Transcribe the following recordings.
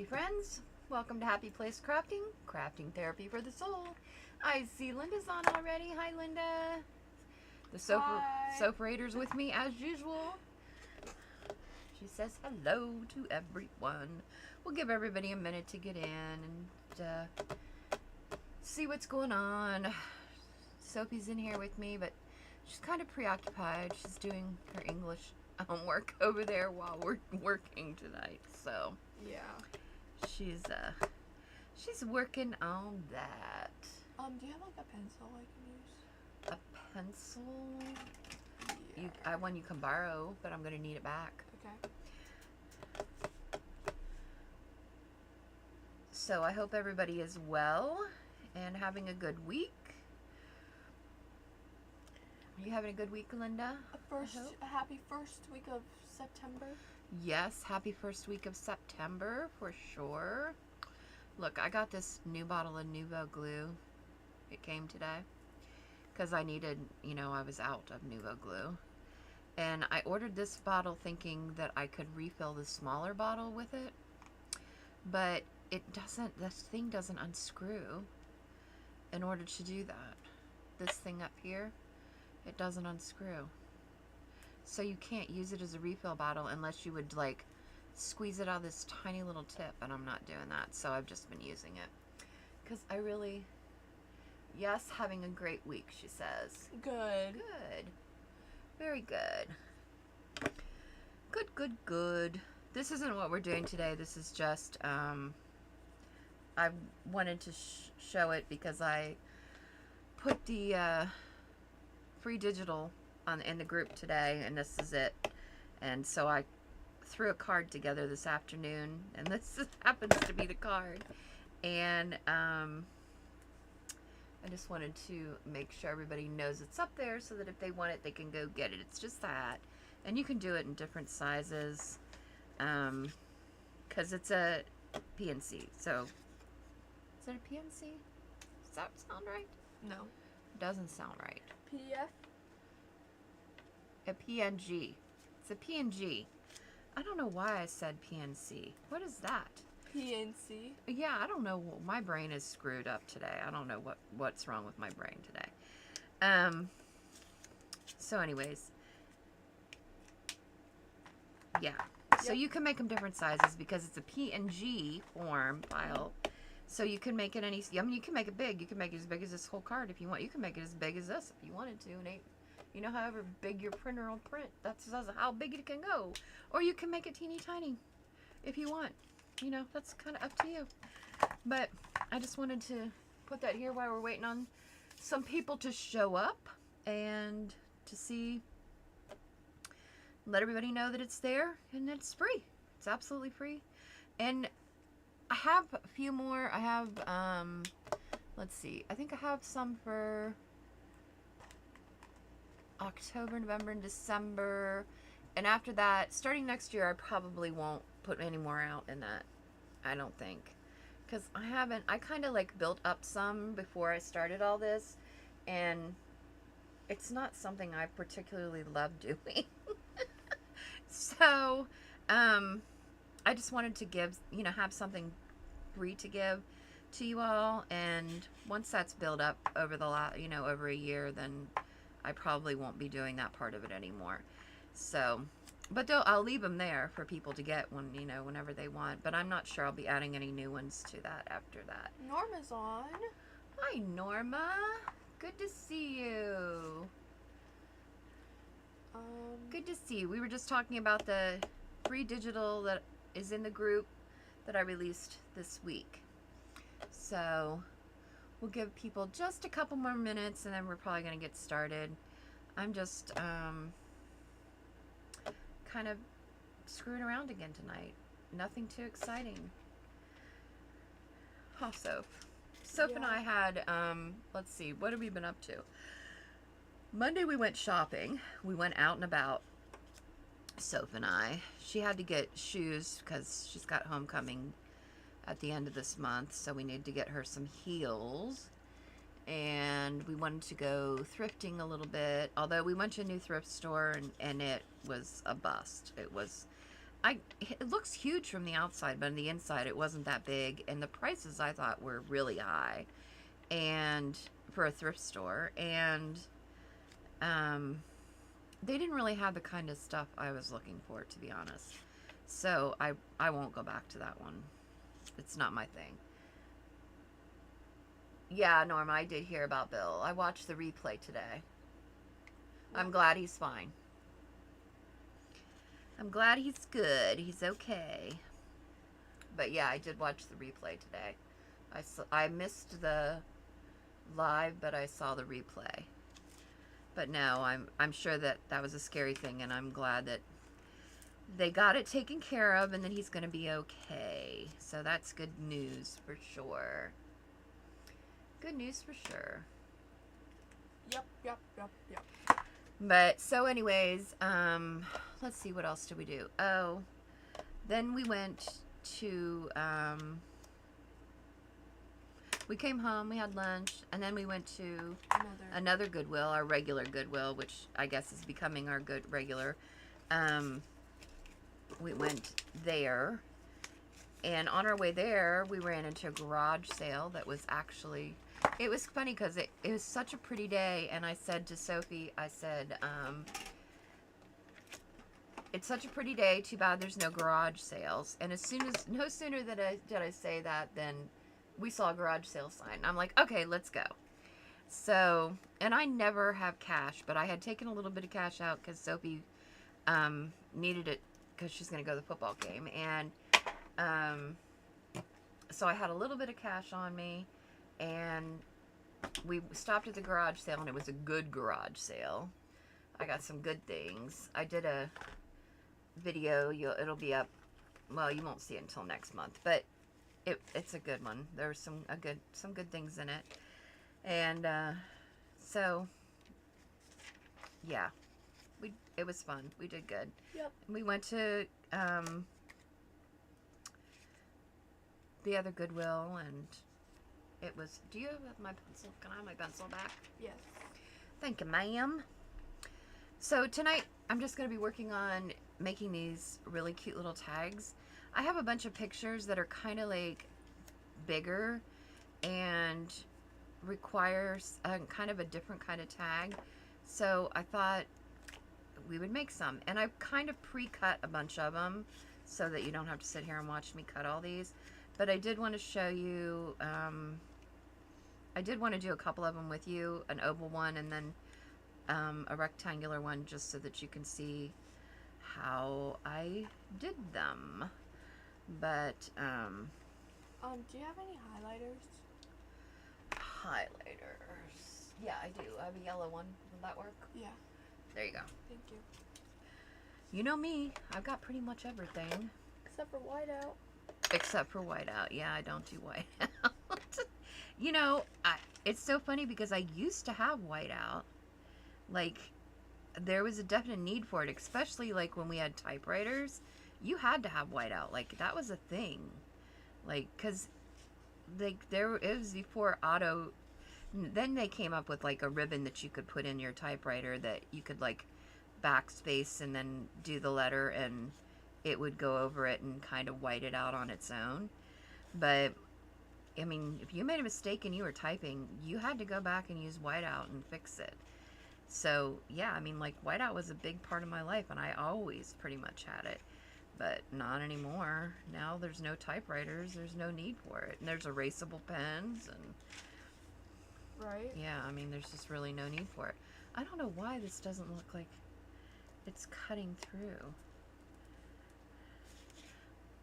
crafty friends. Welcome to Happy Place Crafting, crafting therapy for the soul. I see Linda's on already. Hi, Linda. The Sofrator's with me as usual. She says hello to everyone. We'll give everybody a minute to get in and see what's going on. Sophie's in here with me, but she's kind of preoccupied. She's doing her English homework over there while we're working tonight. So yeah, she's working on that. Do you have like a pencil I can use? A pencil? Yeah. One you can borrow, but I'm gonna need it back. Okay. So I hope everybody is well and having a good week. Are you having a good week, Linda? A happy first week of September. Yes, happy first week of September for sure. Look, I got this new bottle of Nuvo glue. It came today because I needed, I was out of Nuvo glue. And I ordered this bottle thinking that I could refill the smaller bottle with it. But this thing doesn't unscrew in order to do that. This thing up here, it doesn't unscrew. So you can't use it as a refill bottle unless you would like squeeze it out of this tiny little tip, and I'm not doing that. So I've just been using it because yes, having a great week, she says. Good. Very good. Good. This isn't what we're doing today. This is just, I wanted to show it because I put the free digital in the group today, and this is it. And so I threw a card together this afternoon, and this happens to be the card. And I just wanted to make sure everybody knows it's up there so that if they want it, they can go get it. It's just that. And you can do it in different sizes because it's a PNC. So, is it a PNC? Does that sound right? No. It doesn't sound right. PDF? A PNG. It's a PNG. I don't know why I said PNC. What is that? PNC. Yeah, I don't know. My brain is screwed up today. I don't know what's wrong with my brain today. So anyways. Yeah. So you can make them different sizes because it's a PNG form file. So you can make it you can make it big. You can make it as big as this whole card if you want. You can make it as big as this if you wanted to. And however big your printer will print, that's how big it can go. Or you can make it teeny tiny if you want. That's kind of up to you. But I just wanted to put that here while we're waiting on some people to show up and to let everybody know that it's there and it's free. It's absolutely free. And I have a few more. I have, let's see. I think I have some for October, November, and December. And after that, starting next year, I probably won't put any more out in that. I don't think. Because I kind of like built up some before I started all this. And it's not something I particularly love doing. So, I just wanted to give, have something free to give to you all. And once that's built up over over a year, then I probably won't be doing that part of it anymore. So, but I'll leave them there for people to get whenever they want. But I'm not sure I'll be adding any new ones to that after that. Norma's on. Hi, Norma. Good to see you. Good to see you. We were just talking about the free digital that is in the group that I released this week. So we'll give people just a couple more minutes and then we're probably going to get started. I'm just kind of screwing around again tonight. Nothing too exciting. Oh, Soph and I had, let's see, what have we been up to? Monday we went shopping. We went out and about, Soph and I. She had to get shoes because she's got homecoming at the end of this month, so we need to get her some heels. And we wanted to go thrifting a little bit, although we went to a new thrift store and it was a bust. It was it looks huge from the outside, but on the inside it wasn't that big, and the prices I thought were really high, and for a thrift store, and they didn't really have the kind of stuff I was looking for, to be honest. So I won't go back to that one. It's not my thing. Yeah, Norma, I did hear about Bill. I watched the replay today. I'm glad he's fine. I'm glad he's good. He's okay. But yeah, I did watch the replay today. I missed the live, but I saw the replay. But no, I'm sure that was a scary thing, and I'm glad that they got it taken care of, and that he's going to be okay. So that's good news for sure. Good news for sure. Yep. But so anyways, let's see, what else did we do? Oh, then we went to we came home, we had lunch, and then we went to another Goodwill, our regular Goodwill, which I guess is becoming our good regular. We went there, and on our way there, we ran into a garage sale that was actually, it was funny because it was such a pretty day, and I said to Sophie, I said, it's such a pretty day, too bad there's no garage sales. And no sooner did I say that than we saw a garage sale sign. I'm like, okay, let's go. So, and I never have cash, but I had taken a little bit of cash out because Sophie needed it because she's going to go to the football game. And so I had a little bit of cash on me, and we stopped at the garage sale, and it was a good garage sale. I got some good things. I did a video. It'll be up. Well, you won't see it until next month, but it's a good one. There's some good things in it, and so yeah, it was fun. We did good. Yep. We went to the other Goodwill, and it was. Do you have my pencil? Can I have my pencil back? Yes. Thank you, ma'am. So tonight I'm just going to be working on making these really cute little tags. I have a bunch of pictures that are kind of like bigger and requires kind of a different kind of tag. So I thought we would make some. And I've kind of pre-cut a bunch of them so that you don't have to sit here and watch me cut all these. But I did want to show you, I did want to do a couple of them with you, an oval one and then a rectangular one, just so that you can see how I did them. But do you have any highlighters? Highlighters, yeah, I do. I have a yellow one. Will that work? Yeah. There you go. Thank you. You know me, I've got pretty much everything Except for whiteout. except for whiteout. Yeah, I don't do whiteout. You know, it's so funny because I used to have whiteout. Like, there was a definite need for it, especially like when we had typewriters. You had to have whiteout. Like, that was a thing. Like, because like it was before auto. Then they came up with like a ribbon that you could put in your typewriter that you could like backspace and then do the letter, and it would go over it and kind of white it out on its own. But I mean, if you made a mistake and you were typing, you had to go back and use whiteout and fix it. So yeah, I mean, like, whiteout was a big part of my life, and I always pretty much had it. But not anymore. Now there's no typewriters, there's no need for it. And there's erasable pens, and Right? yeah, I mean, there's just really no need for it. I don't know why this doesn't look like it's cutting through.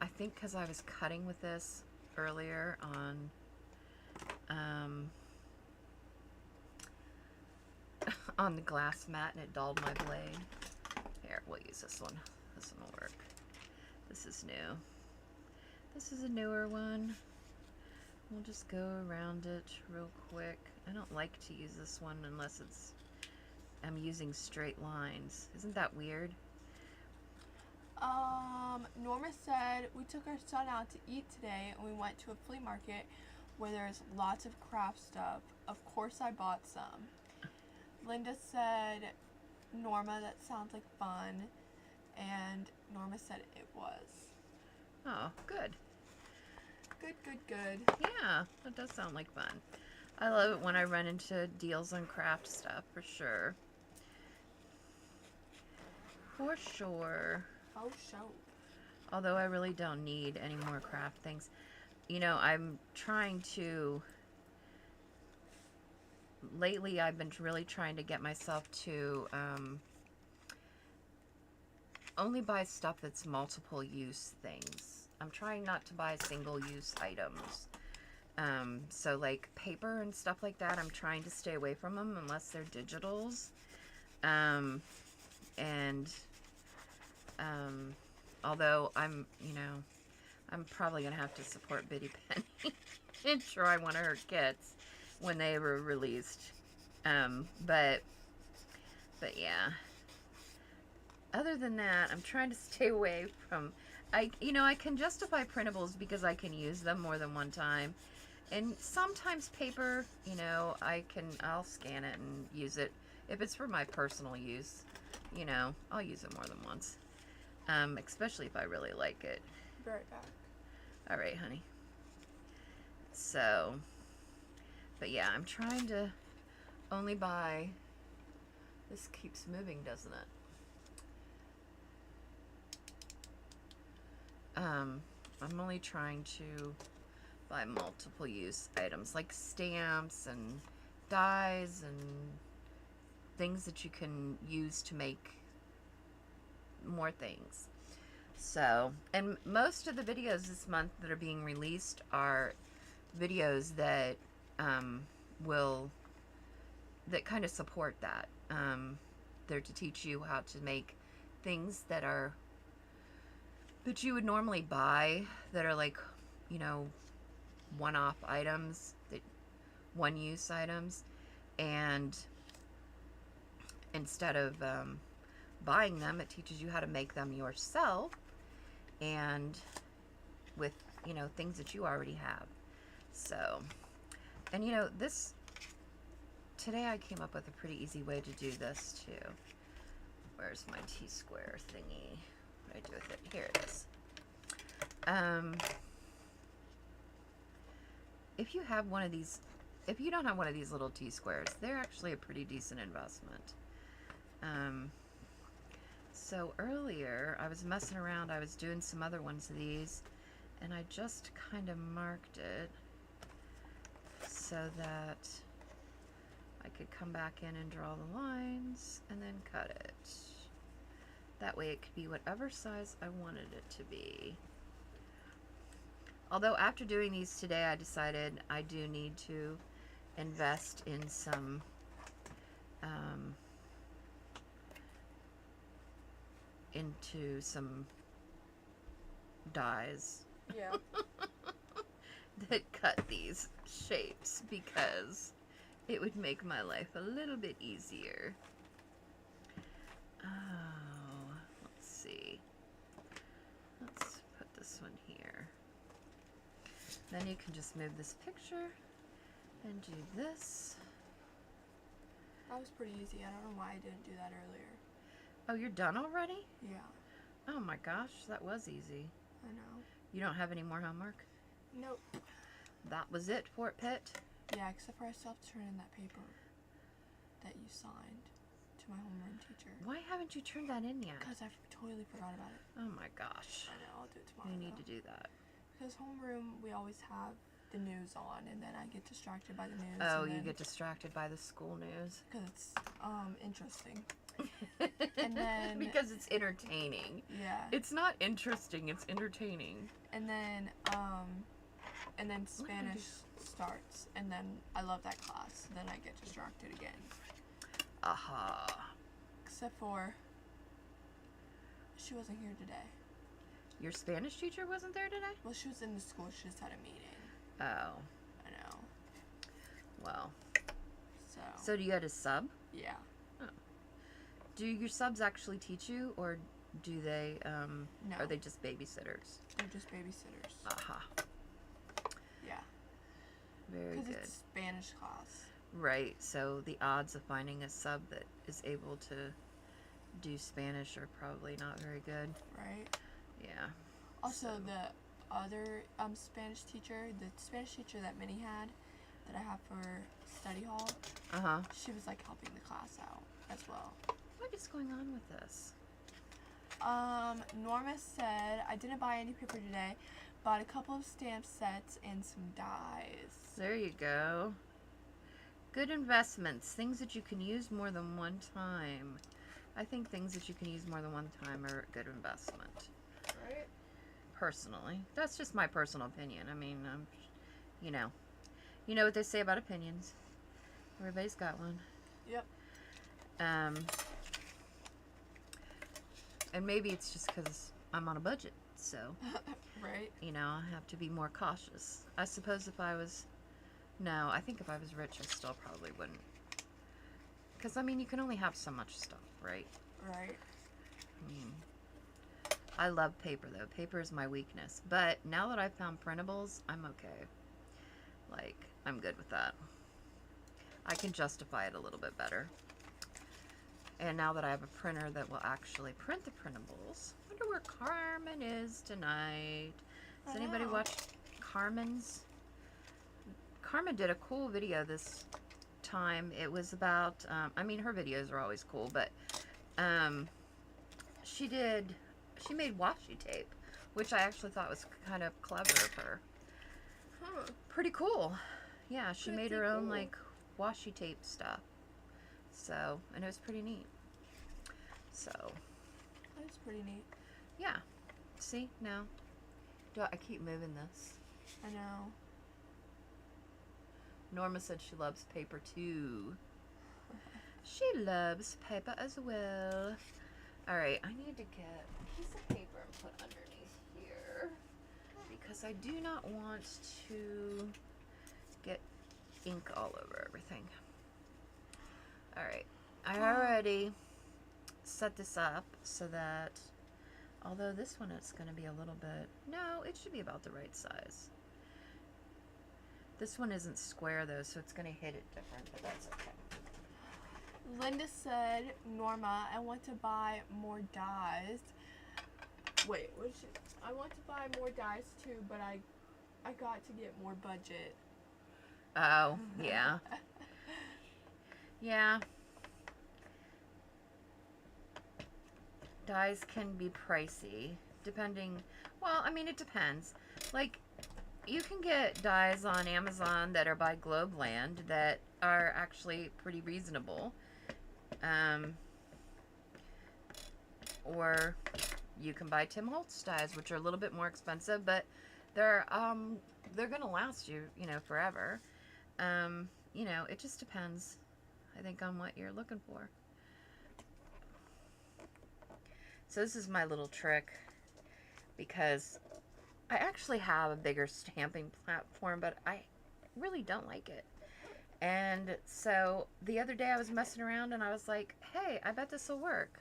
I think because I was cutting with this earlier on the glass mat, and it dulled my blade. Here, we'll use this one. This one will work. This is new. This is a newer one. We'll just go around it real quick. I don't like to use this one unless I'm using straight lines. Isn't that weird? Norma said we took our son out to eat today, and we went to a flea market where there's lots of craft stuff. Of course I bought some. Linda said, Norma, that sounds like fun. and Norma said it was. Oh, good. Good. Yeah, that does sound like fun. I love it when I run into deals on craft stuff, for sure. For sure. Oh, show. Although I really don't need any more craft things. You know, I'm trying to... Lately, I've been really trying to get myself to only buy stuff that's multiple use things. I'm trying not to buy single use items. So like paper and stuff like that, I'm trying to stay away from them unless they're digitals. Although I'm probably going to have to support Biddy Penny and try one of her kits when they were released. But yeah. Other than that, I'm trying to stay away from... I can justify printables because I can use them more than one time. And sometimes paper, I'll scan it and use it. If it's for my personal use, I'll use it more than once. Especially if I really like it. Be right back. All right, honey. So, but yeah, I'm trying to only buy... This keeps moving, doesn't it? I'm only trying to buy multiple use items like stamps and dies and things that you can use to make more things. So, and most of the videos this month that are being released are videos that that kind of support that. They're to teach you how to make things that you would normally buy, that are like, one-off items, that one-use items, and instead of buying them, it teaches you how to make them yourself, and with things that you already have. So, and today I came up with a pretty easy way to do this too. Where's my T-square thingy? What do I do with it? Here it is. If you have one of these, if you don't have one of these little T-squares, they're actually a pretty decent investment. So earlier I was messing around, I was doing some other ones of these, and I just kind of marked it so that I could come back in and draw the lines and then cut it. That way it could be whatever size I wanted it to be. Although after doing these today, I decided I do need to invest in some into some dies. Yeah. That cut these shapes, because it would make my life a little bit easier. Oh, let's see. Let's put this one here. Then you can just move this picture and do this. That was pretty easy. I don't know why I didn't do that earlier. Oh, you're done already? Yeah. Oh my gosh, that was easy. I know. You don't have any more homework? Nope. That was it, Fort Pitt? Yeah, except for I still have to turn in that paper that you signed to my homeroom teacher. Why haven't you turned that in yet? Because I totally forgot about it. Oh my gosh. I know, I'll do it tomorrow. You need to do that. Because homeroom, we always have the news on, and then I get distracted by the news. Oh, you get distracted by the school news? Because it's interesting. And then... because it's entertaining. Yeah. It's not interesting, it's entertaining. And then Spanish starts, and then I love that class. Then I get distracted again. Aha. Except for she wasn't here today. Your Spanish teacher wasn't there today? Well, she was in the school. She just had a meeting. Oh. I know. Well. So do you have a sub? Yeah. Oh. Do your subs actually teach you, or do they, no. are they just babysitters? They're just babysitters. Aha. Yeah. Very good. Because it's Spanish class. Right, so the odds of finding a sub that is able to do Spanish are probably not very good. Right. Yeah. Also, So- the other Spanish teacher, the Spanish teacher that Minnie had, that I have for study hall, Uh-huh. she was like helping the class out as well. What is going on with this? Norma said, I didn't buy any paper today. Bought a couple of stamp sets and some dies. There you go. Good investments. Things that you can use more than one time. I think things that you can use more than one time are a good investment. Right? Personally. That's just my personal opinion. I mean, you know. You know what they say about opinions. Everybody's got one. Yep. And maybe it's just because I'm on a budget, so, Right? you know, I have to be more cautious. I suppose if I was, no, I think if I was rich, I still probably wouldn't. Because, I mean, you can only have so much stuff, right? Right. I mean, I love paper, though. Paper is my weakness. But now that I've found printables, I'm okay. Like, I'm good with that. I can justify it a little bit better. And now that I have a printer that will actually print the printables, I wonder where Carmen is tonight. Has I anybody know. watched Carmen's? Carmen did a cool video this time. It was about, I mean, her videos are always cool, but she made washi tape, which I actually thought was kind of clever of her. Huh. Pretty cool. Yeah, she made her Pretty own, cool. like, washi tape stuff. So, and it was pretty neat. So, That's pretty neat. yeah. See, now, I keep moving this. I know. Norma said she loves paper too. She loves paper as well. Alright, I need to get a piece of paper and put underneath here. Because I do not want to get ink all over everything. Alright, I already set this up so that, although this one is going to be a little bit, no, it should be about the right size. This one isn't square though, so it's going to hit it different, but that's okay. Linda said, Norma, I want to buy more dies. Wait, I want to buy more dies too, but I got to get more budget. Oh, yeah. Yeah. Dyes can be pricey, depending, well, I mean, it depends. Like, you can get dyes on Amazon that are by Globeland that are actually pretty reasonable. Or you can buy Tim Holtz dyes, which are a little bit more expensive, but they're gonna last you, you know, forever. You know, it just depends, I think, on what you're looking for. So this is my little trick, because I actually have a bigger stamping platform, but I really don't like it. And so the other day I was messing around and I was like, hey, I bet this will work.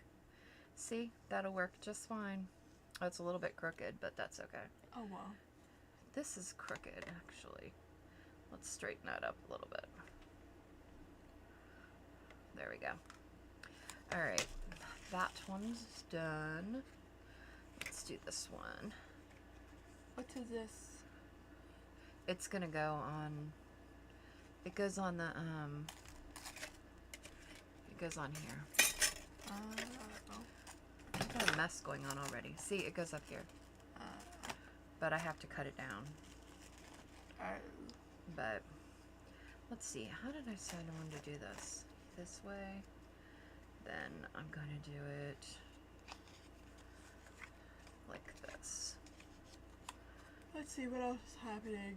See, that'll work just fine. Oh, it's a little bit crooked, but that's okay. Oh, well. This is crooked, actually. Let's straighten that up a little bit. There we go. Alright, that one's done. Let's do this one. What is this? It's gonna go on, it goes on the, it goes on here. Oh. I've got a mess going on already. See, it goes up here. But I have to cut it down. But, let's see, how did I decide I wanted to do this? This way. Then I'm gonna do it like this. Let's see what else is happening.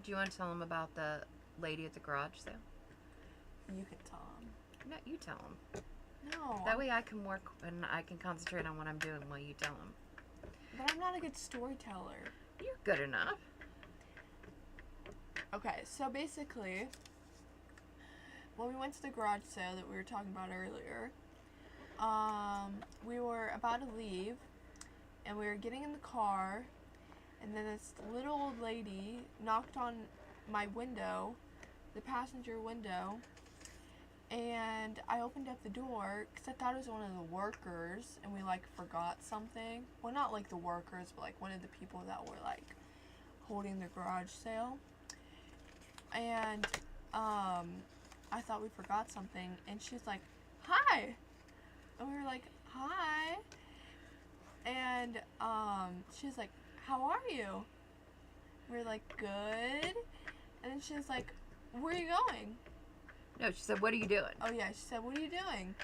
Do you want to tell them about the lady at the garage sale? You can tell him. No, you tell them. No. That way I can work and I can concentrate on what I'm doing while you tell them. But I'm not a good storyteller. You're good enough. Okay, so basically, when we went to the garage sale that we were talking about earlier, we were about to leave, and we were getting in the car, and then this little old lady knocked on my window, the passenger window, And I opened up the door because I thought it was one of the workers, and we like forgot something. Well, not like the workers, but like one of the people that were like holding the garage sale. And I thought we forgot something, and she's like, "Hi," and we were like, "Hi," and she's like, "How are you?" We were like, "Good," and then she was like, "Where are you going?" No, she said, "What are you doing?" Oh yeah, she said, "What are you doing?"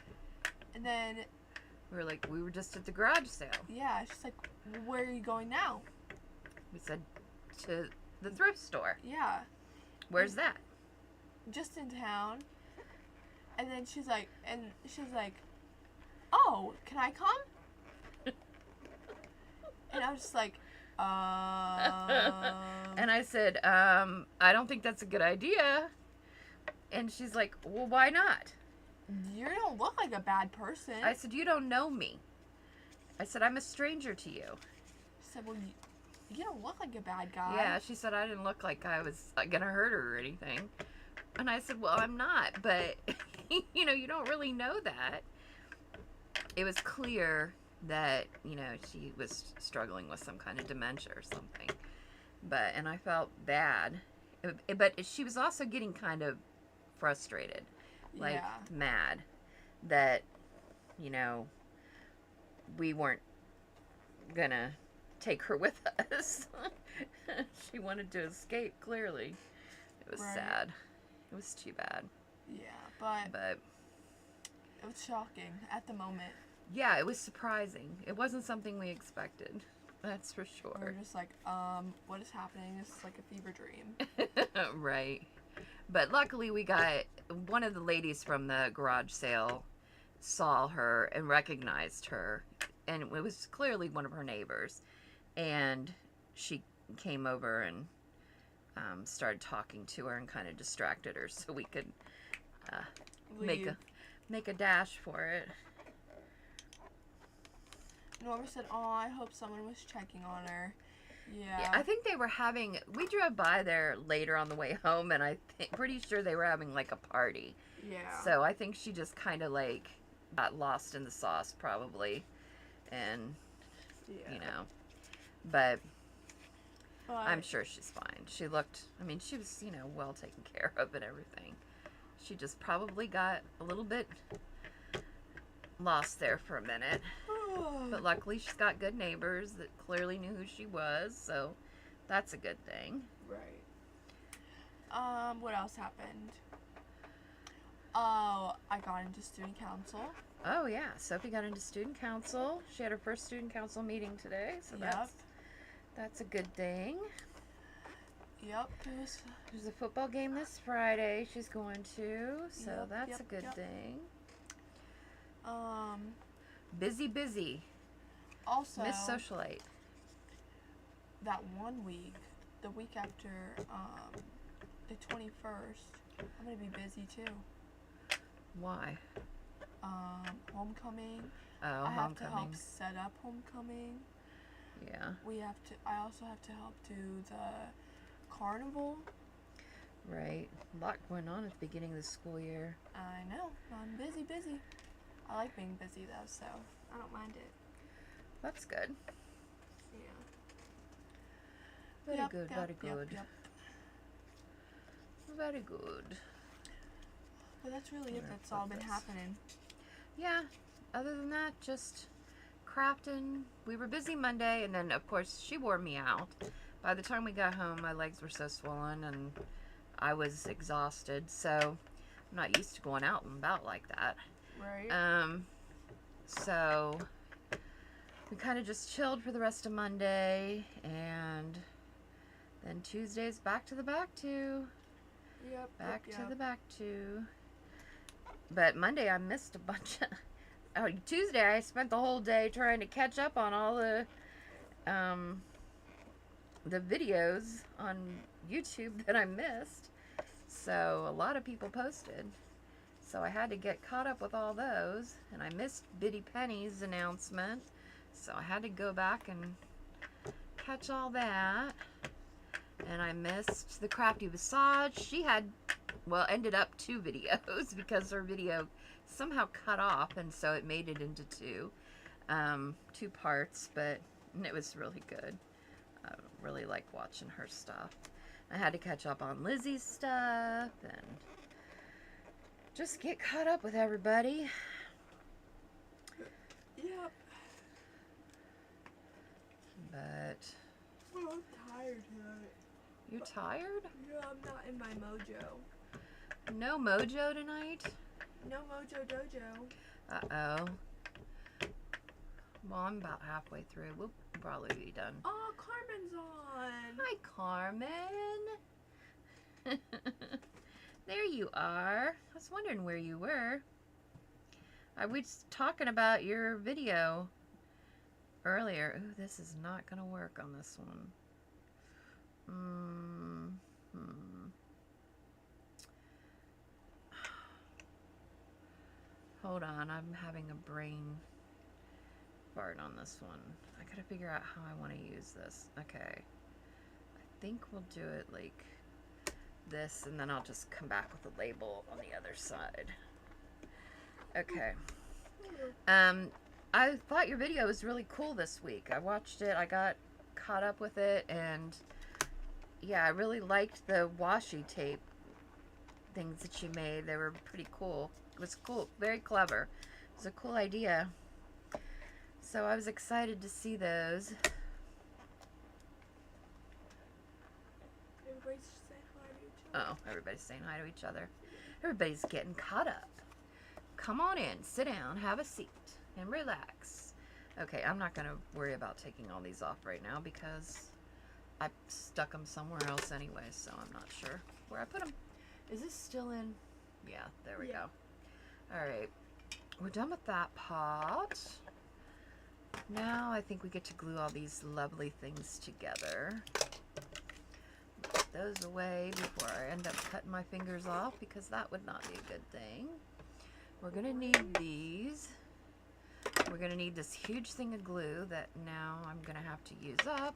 And then We were like, "We were just at the garage sale." yeah, she's like, "Where are you going now?" We said, "To the thrift store." Yeah, Where's that? just in town. And then she's like, "Oh, can I come?" And I was just like, And I said, "I don't think that's a good idea." And she's like, "Well, why not?" "You don't look like a bad person." I said, "You don't know me." I said, "I'm a stranger to you." She said, "Well, you don't look like a bad guy." Yeah, she said I didn't look like I was gonna hurt her or anything. And I said, "Well, I'm not, but you know, you don't really know that." It was clear that, you know, she was struggling with some kind of dementia or something. And I felt bad. But she was also getting kind of frustrated, like Yeah. mad that, you know, we weren't gonna take her with us. She wanted to escape, clearly. It was Right. sad. It was too bad. Yeah, but But it was shocking at the moment. yeah, it was surprising. It wasn't something we expected. That's for We were sure. just like, what is happening? This is like a fever dream. Right. But luckily we got one of the ladies from the garage sale saw her and recognized her, and it was clearly one of her neighbors, and she came over and started talking to her and kind of distracted her so we could make Leave. a dash for it. Norma said, "Oh, I hope someone was checking on her." Yeah. Yeah, I think they were having. We drove by there later on the way home, and pretty sure they were having like a party. Yeah. So I think she just kind of like got lost in the sauce, probably, and Yeah. you know. But But I'm sure she's fine. She looked. I mean, she was, you know, well taken care of and everything. She just probably got a little bit lost there for a minute. But luckily, she's got good neighbors that clearly knew who she was, so that's a good thing. Right. What else happened? Oh, I got into student council. Oh yeah, Sophie got into student council. She had her first student council meeting today, so Yep. that's a good thing. Yep. There's a football game this Friday she's going to, so Yep, that's yep, a good yep. thing. Um. Busy. Also, Miss Socialite. that one week, the week after the 21st, I'm gonna be busy too. Why? Homecoming. Oh, I have to help homecoming. set up homecoming. Yeah. I also have to help do the carnival. Right. A lot going on at the beginning of the school year. I know. I'm busy. I like being busy though, so I don't mind it. That's good. Yeah. Very Yep, good. yep, Very yep, good. yep. Very good. But that's really it. Alright, That's all been focus. happening. Yeah. Other than that, just crafting. We were busy Monday, and then of course she wore me out. By the time we got home, my legs were so swollen and I was exhausted. So I'm not used to going out and about like that. Right. So we kind of just chilled for the rest of Monday, and then Tuesday's back to the back to. Yep. To the back to. But Monday I missed a bunch of. Oh, Tuesday I spent the whole day trying to catch up on all the videos on YouTube that I missed. So a lot of people posted. So I had to get caught up with all those, and I missed Biddy Penny's announcement. So I had to go back and catch all that. And I missed the Crafty Massage. She had well, ended up 2 videos because her video somehow cut off, and so it made it into 2 parts, but it was really good. I really like watching her stuff. I had to catch up on Lizzie's stuff and just get caught up with everybody. Yep. But Oh, I'm tired tonight. you tired? Yeah, I'm not in my mojo. No mojo tonight? No mojo dojo. Uh-oh. Well, I'm about halfway through. We'll probably be done. Oh, Carmen's on. Hi, Carmen. There you are. I was wondering where you were. I was talking about your video earlier. Ooh, this is not going to work on this one. Hold on, I'm having a brain fart on this one. I gotta figure out how I want to use this. Okay. I think we'll do it like this, and then I'll just come back with a label on the other side. Okay. I thought your video was really cool this week. I watched it, I got caught up with it, and yeah, I really liked the washi tape things that you made. They were pretty cool. It was cool, very clever. It was a cool idea. So I was excited to see those. Everybody's saying hi to each other. Oh, everybody's saying hi to each other. Everybody's getting caught up. Come on in, sit down, have a seat, and relax. Okay, I'm not going to worry about taking all these off right now because I stuck them somewhere else anyway, so I'm not sure where I put them. Is this still in? Yeah, there we go. All right, we're done with that pot. Now I think we get to glue all these lovely things together. Put those away before I end up cutting my fingers off because that would not be a good thing. We're going to need these. We're going to need this huge thing of glue that now I'm going to have to use up.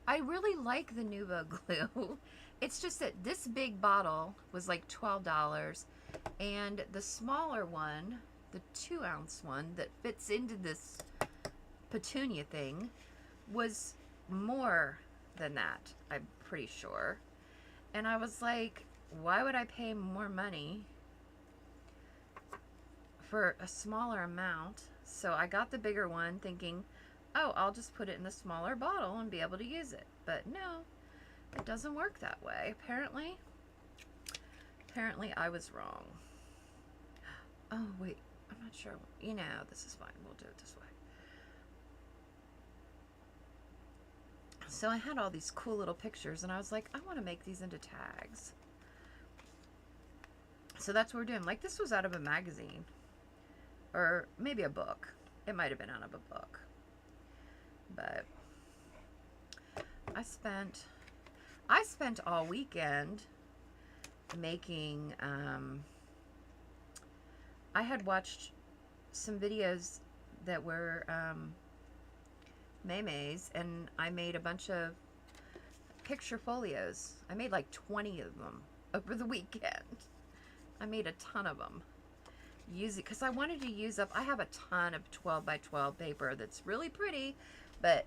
I really like the Nuvo glue. It's just that this big bottle was like $12, and the smaller one, the 2-ounce one that fits into this petunia thing, was more than that, I'm pretty sure. And I was like, why would I pay more money for a smaller amount? So I got the bigger one thinking, oh, I'll just put it in the smaller bottle and be able to use it. But no, it doesn't work that way. Apparently I was wrong. Oh, wait, I'm not sure. You know, this is fine. We'll do it this way. So I had all these cool little pictures, and I was like, I want to make these into tags. So that's what we're doing. Like, this was out of a magazine. Or maybe a book. It might have been out of a book. But I spent all weekend making, I had watched some videos that were Maymay's, and I made a bunch of picture folios. I made like 20 of them over the weekend. I made a ton of them. Use it because I wanted to use up, I have a ton of 12 by 12 paper that's really pretty, but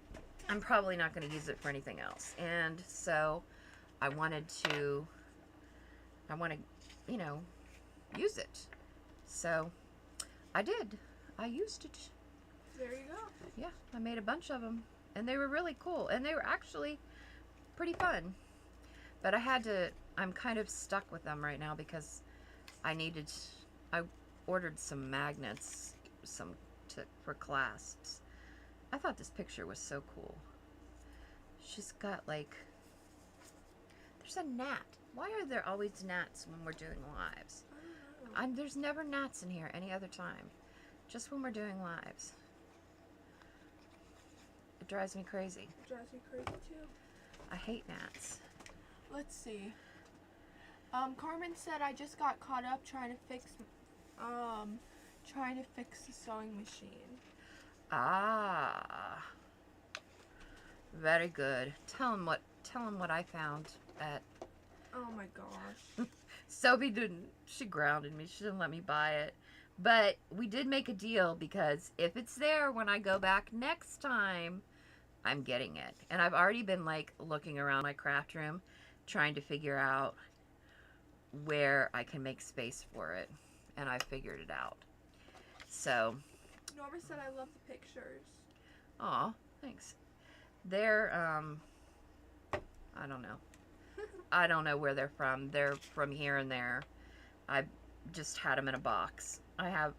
I'm probably not going to use it for anything else. And so I want to, you know, use it. So I did. I used it. There you go. Yeah, I made a bunch of them, and they were really cool, and they were actually pretty fun. But I'm kind of stuck with them right now because I ordered some magnets, for clasps. I thought this picture was so cool. She's got like, there's a gnat. Why are there always gnats when we're doing lives? I don't know. There's never gnats in here any other time, just when we're doing lives. It drives me crazy. It drives me crazy too. I hate gnats. Let's see. Carmen said I just got caught up trying to fix the sewing machine. Ah, very good. Tell him what I found at Oh my gosh. Sophie didn't. She grounded me. She didn't let me buy it. But we did make a deal because if it's there when I go back next time, I'm getting it. And I've already been like looking around my craft room trying to figure out where I can make space for it. And I figured it out. So, Norma said I love the pictures. aw, thanks. They're, I don't know. I don't know where they're from. They're from here and there. I just had them in a box. I have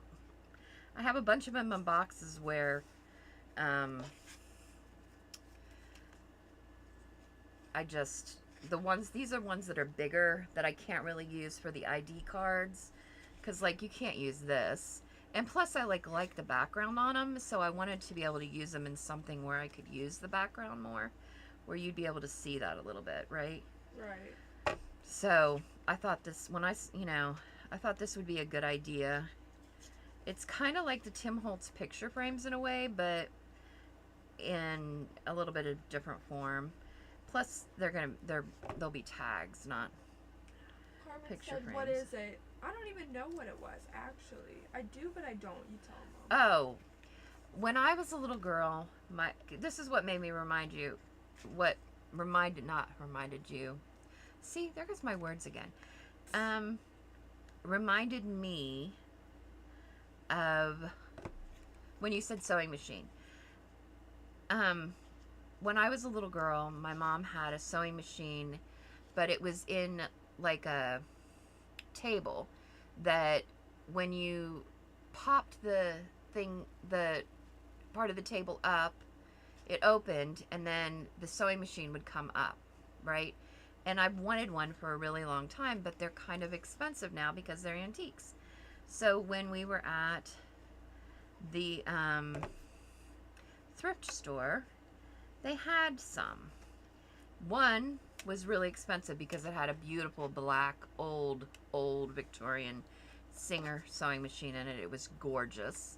a bunch of them in boxes where, these are ones that are bigger that I can't really use for the ID cards. Because, like, you can't use this. And plus, I like the background on them, so I wanted to be able to use them in something where I could use the background more, where you'd be able to see that a little bit, right? Right. So, I thought this, I thought this would be a good idea. It's kind of like the Tim Holtz picture frames in a way, but in a little bit of different form. Plus, they'll be tags, not Carmen picture said, frames. what is it? I don't even know what it was, actually. I do, but I don't. You tell Mom. Oh, when I was a little girl, this is what made me remind you, not reminded you. See, there goes my words again. Reminded me of when you said sewing machine. When I was a little girl, my mom had a sewing machine, but it was in like a table that when you popped the part of the table up, it opened, and then the sewing machine would come up, right? And I've wanted one for a really long time, but they're kind of expensive now because they're antiques. So when we were at the thrift store, they had some. One was really expensive because it had a beautiful black old Victorian Singer sewing machine in it. It was gorgeous.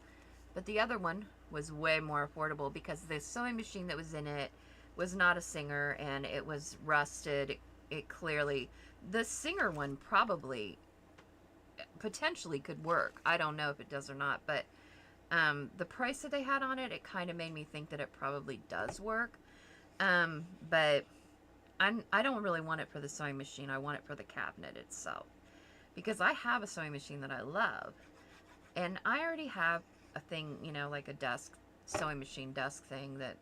But the other one was way more affordable because the sewing machine that was in it was not a Singer, and it was rusted. It clearly, the Singer one probably potentially could work. I don't know if it does or not, but the price that they had on it, it kind of made me think that it probably does work. But I don't really want it for the sewing machine. I want it for the cabinet itself, because I have a sewing machine that I love, and I already have a thing, like a sewing machine desk thing that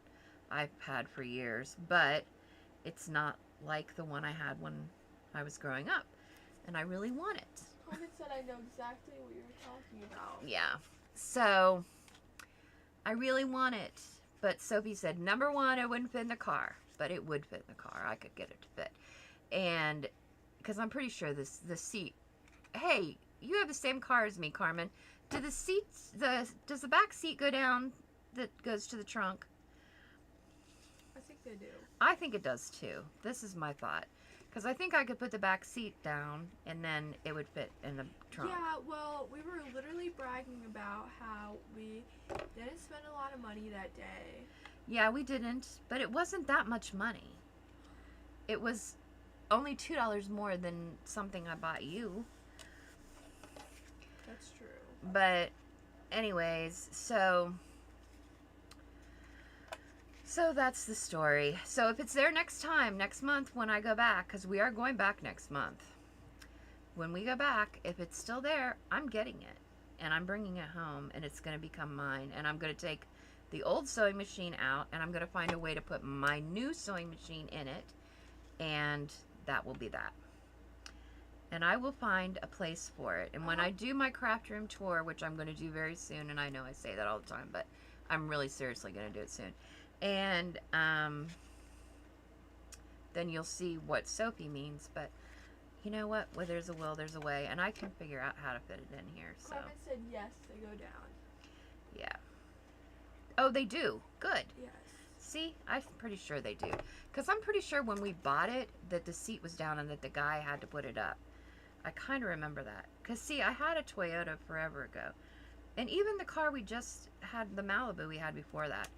I've had for years, but it's not like the one I had when I was growing up, and I really want it. Carmen said I know exactly what you're talking about. Yeah. So, I really want it. But Sophie said, number one, it wouldn't fit in the car. But it would fit in the car. I could get it to fit. And, because I'm pretty sure the seat... Hey, you have the same car as me, Carmen. Does the back seat go down that goes to the trunk? I think they do. I think it does, too. This is my thought. Because I think I could put the back seat down, and then it would fit in the trunk. Yeah, well, we were literally bragging about how we didn't spend a lot of money that day. Yeah, we didn't, but it wasn't that much money. It was only $2 more than something I bought you. That's true. But anyways, so that's the story. So if it's there next month when I go back, because we are going back next month. When we go back, if it's still there, I'm getting it. And I'm bringing it home, and it's going to become mine. And I'm going to take the old sewing machine out, and I'm going to find a way to put my new sewing machine in it. And that will be that. And I will find a place for it. And when I do my craft room tour, which I'm going to do very soon, and I know I say that all the time, but I'm really seriously going to do it soon. And then you'll see what Sophie means. But you know what? Where there's a will, there's a way. And I can figure out how to fit it in here. So. Carmen said yes, they go down. Yeah. Oh, they do. Good. Yes. See? I'm pretty sure they do. Because I'm pretty sure when we bought it, that the seat was down and that the guy had to put it up. I kind of remember that. Because, see, I had a Toyota forever ago. And even the car we just had, the Malibu we had before that,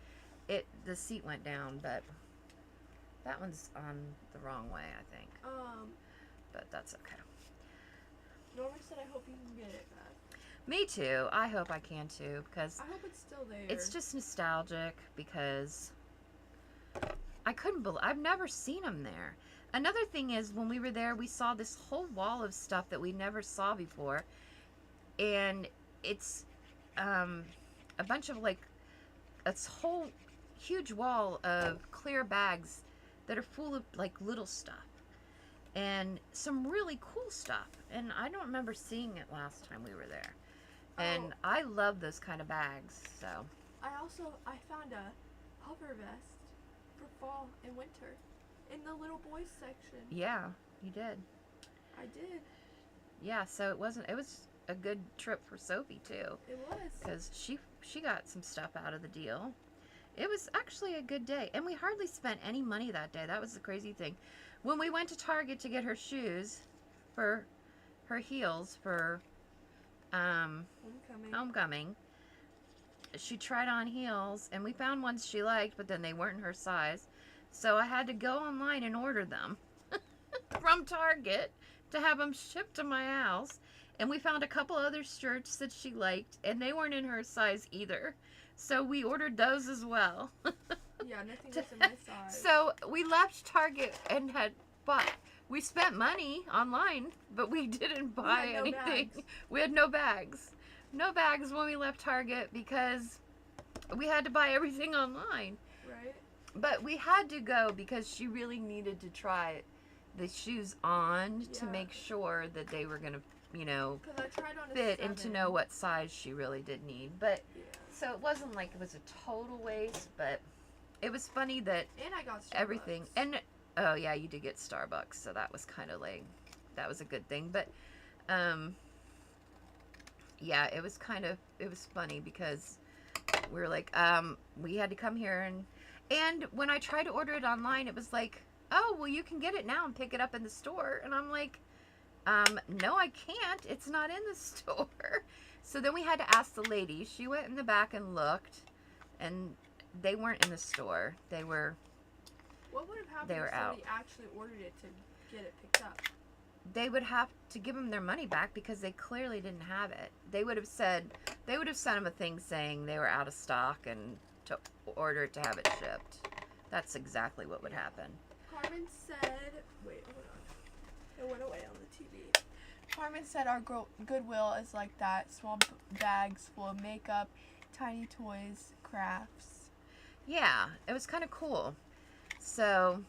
the seat went down, but that one's on the wrong way, I think. but that's okay. Norma said, I hope you can get it back. Me too. I hope I can too, because I hope it's still there. it's just nostalgic, because I couldn't believe, I've never seen them there. Another thing is, when we were there, we saw this whole wall of stuff that we never saw before, and it's a bunch of, like, a whole huge wall of clear bags that are full of, like, little stuff and some really cool stuff, and I don't remember seeing it last time we were there. And I love those kind of bags. So I found a hover vest for fall and winter in the little boys section. yeah, you did. I did. Yeah, so it was a good trip for Sophie too, It was. because she got some stuff out of the deal. It was actually a good day, and we hardly spent any money that day. That was the crazy thing. When we went to Target to get her shoes for her heels for homecoming, she tried on heels, and we found ones she liked, but then they weren't her size, so I had to go online and order them from Target to have them shipped to my house. And we found a couple other shirts that she liked, and they weren't in her size either, so we ordered those as well. Yeah, nothing was in my size. So we left Target and we spent money online, but we didn't buy anything. We had no bags. No bags when we left Target, because we had to buy everything online. Right. But we had to go because she really needed to try the shoes on to make sure that they were going to, I tried on fit, a and to 7. know what size she really did need. But Yeah. so it wasn't like it was a total waste, but it was funny that And I got Starbucks. everything, and oh yeah, you did get Starbucks, so that was kind of like, that was a good thing. But yeah, it was funny because we were like, we had to come here, and when I tried to order it online, it was like, oh, well, you can get it now and pick it up in the store. And I'm like, no, I can't. It's not in the store. So then we had to ask the lady. She went in the back and looked, and they weren't in the store. They were What would have happened they were if somebody actually ordered it to get it picked up? They would have to give them their money back because they clearly didn't have it. They would have sent them a thing saying they were out of stock and to order it to have it shipped. That's exactly what would happen. Carmen said, wait, hold on. It went away on the TV. Carmen said our Goodwill is like that. Small bags full of makeup, tiny toys, crafts. Yeah, it was kind of cool. So,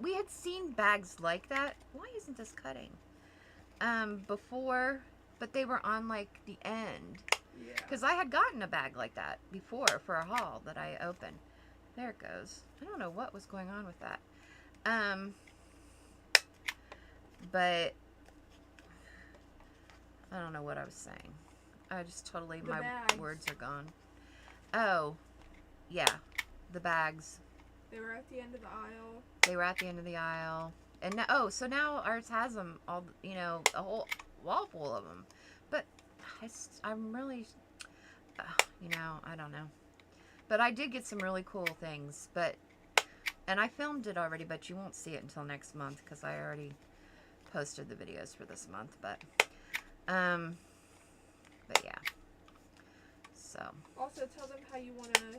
we had seen bags like that. Why isn't this cutting? Before, but they were on like the end. Yeah. Because I had gotten a bag like that before for a haul that I opened. There it goes. I don't know what was going on with that. But I don't know what I was saying. I just totally, my words are gone. Oh, yeah, the bags. They were at the end of the aisle. They were at the end of the aisle. And now, so now ours has them all, a whole wall full of them. But I'm really, I don't know. But I did get some really cool things. And I filmed it already, but you won't see it until next month because I already posted the videos for this month. But yeah. So. Also, tell them how you want to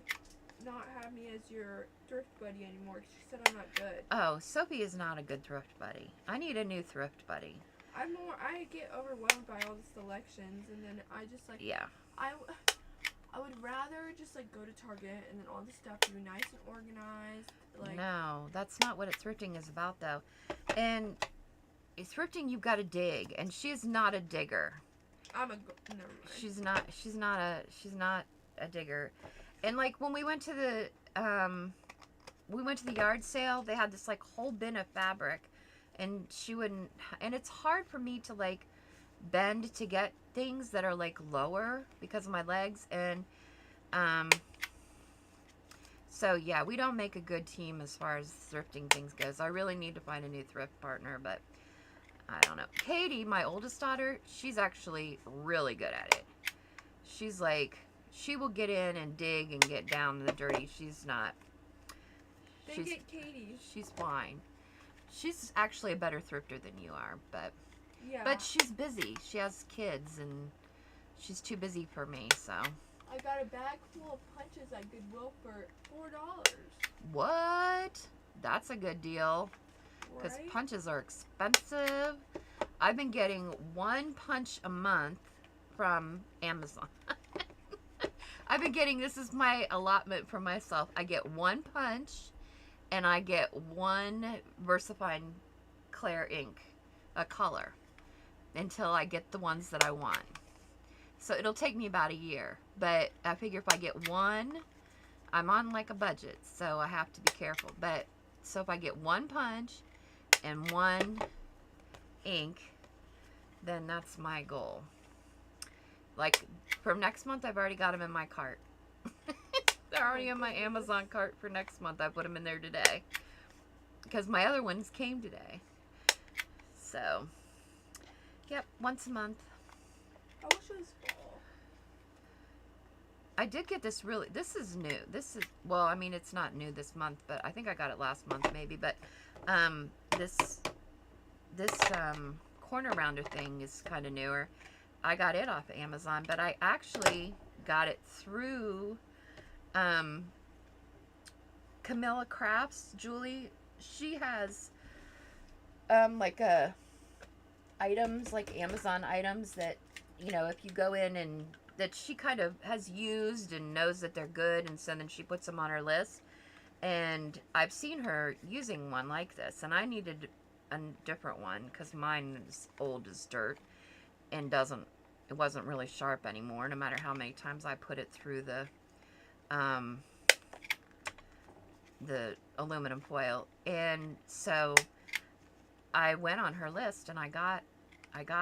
not have me as your thrift buddy anymore. She said I'm not good. Oh, Sophie is not a good thrift buddy. I need a new thrift buddy. I get overwhelmed by all the selections, and then I just like. Yeah. I would rather just like go to Target and then all the stuff be nice and organized. Like. No, that's not what thrifting is about, though. And thrifting, you've got to dig, and she is not a digger. Never mind. She's not a digger. And like when we went to the yard sale, they had this like whole bin of fabric, and and it's hard for me to like bend to get things that are like lower because of my legs, and so yeah, we don't make a good team as far as thrifting things goes. I really need to find a new thrift partner, but I don't know. Katie, my oldest daughter, she's actually really good at it. She's like, she will get in and dig and get down in the dirty. She's They get Katie's. She's fine. She's actually a better thrifter than you are, but Yeah. but she's busy. She has kids, and she's too busy for me, so. I got a bag full of punches at Goodwill for $4. What? That's a good deal. Because Right? punches are expensive. I've been getting one punch a month from Amazon. I've been getting, this is my allotment for myself. I get one punch, and I get one VersaFine Clear ink, a color, until I get the ones that I want. So it'll take me about a year. But I figure if I get one, I'm on like a budget, so I have to be careful. But so if I get one punch and one ink, then that's my goal. Like from next month, I've already got them in my cart. They're already in my Amazon cart for next month. I put them in there today because my other ones came today. So, yep, once a month. I wish it was fall. I did get this is new. This is, well, I mean, it's not new this month, but I think I got it last month maybe. But this corner rounder thing is kind of newer. I got it off of Amazon, but I actually got it through Camilla Crafts. Julie, she has like items, like Amazon items that, you know, if you go in and that she kind of has used and knows that they're good, and so then she puts them on her list. And I've seen her using one like this, and I needed a different one because mine is old as dirt and it wasn't really sharp anymore, no matter how many times I put it through the aluminum foil. And so I went on her list and I got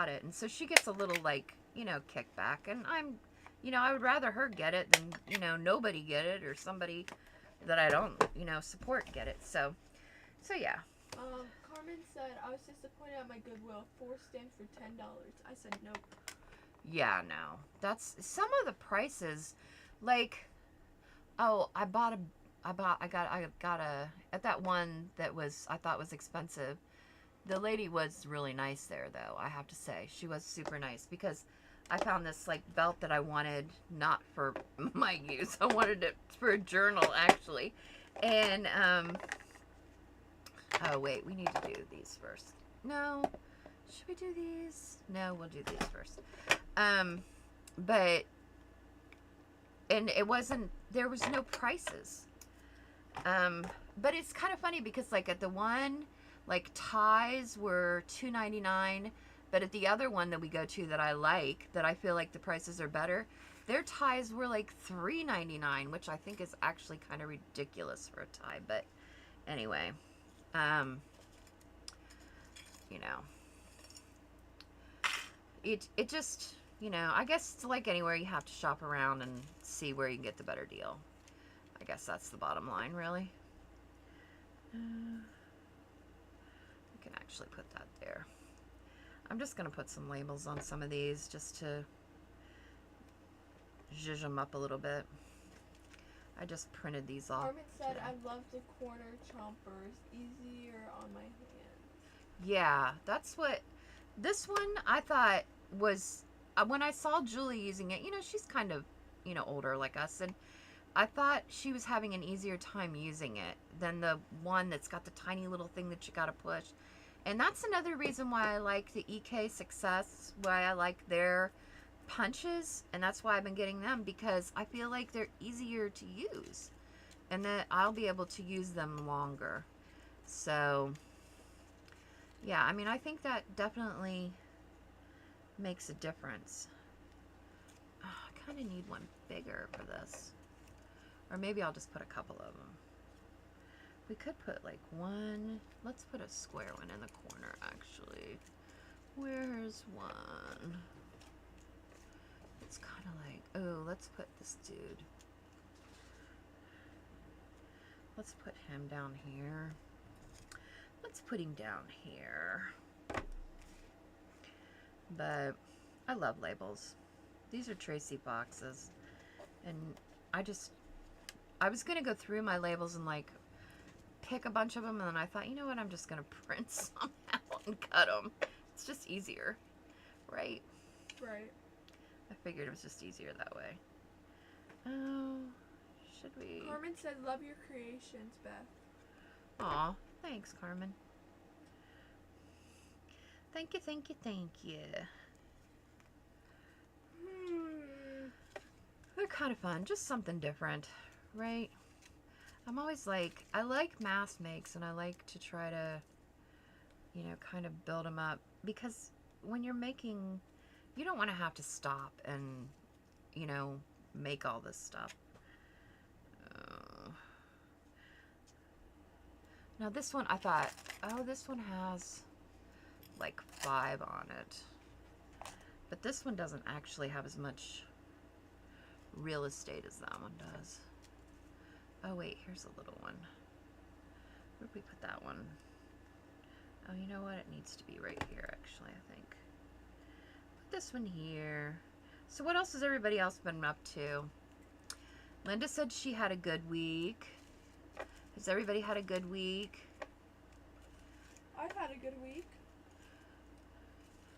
it. And so she gets a little, like, you know, kickback, and I'm, you know, I would rather her get it than, you know, nobody get it, or somebody that I don't, you know, support get it. So yeah. Carmen said, I was disappointed at my Goodwill. 4 stamps for $10. I said nope. Yeah, no. That's some of the prices, like, oh, I got at that one that was, I thought was expensive. The lady was really nice there, though, I have to say. She was super nice, because I found this, like, belt that I wanted, not for my use. I wanted it for a journal, actually. And, oh, wait, we need to do these first. No. Should we do these? No, we'll do these first. But, and it wasn't, there was no prices. But it's kind of funny because, like, at the one, like, ties were $2.99, but at the other one that we go to that I like, that I feel like the prices are better, their ties were like $3.99, which I think is actually kind of ridiculous for a tie. But anyway, you know, it just, you know, I guess it's like anywhere, you have to shop around and see where you can get the better deal. I guess that's the bottom line, really. I can actually put that there. I'm just going to put some labels on some of these just to zhuzh them up a little bit. I just printed these off. Carmen said, I love the corner chompers. Easier on my hands. Yeah, that's what, this one I thought was, when I saw Julie using it, you know, she's kind of, you know, older like us, and I thought she was having an easier time using it than the one that's got the tiny little thing that you got to push. And that's another reason why I like the EK Success, why I like their punches, and that's why I've been getting them, because I feel like they're easier to use and that I'll be able to use them longer. So yeah, I mean, I think that definitely makes a difference. Oh, I kind of need one bigger for this. Or maybe I'll just put a couple of them. We could put like one. Let's put a square one in the corner, actually. Where's one? It's kind of like, oh, let's put this dude. Let's put him down here. Let's put him down here. But I love labels. These are Tracy boxes. And I was going to go through my labels and, like, pick a bunch of them, and then I thought, you know what, I'm just going to print some out and cut them. It's just easier, right? Right. I figured it was just easier that way. Oh, should we? Carmen said, love your creations, Beth. Aw, thanks, Carmen. Thank you, thank you, thank you. They're kind of fun, just something different, right? I'm always like, I like mass makes, and I like to try to, you know, kind of build them up, because when you're making, you don't want to have to stop and, you know, make all this stuff. Now this one, I thought, oh, this one has like 5 on it, but this one doesn't actually have as much real estate as that one does. Oh wait, here's a little one. Where did we put that one? Oh, you know what? It needs to be right here, actually, I think. Put this one here. So what else has everybody else been up to? Linda said she had a good week. Has everybody had a good week? I've had a good week.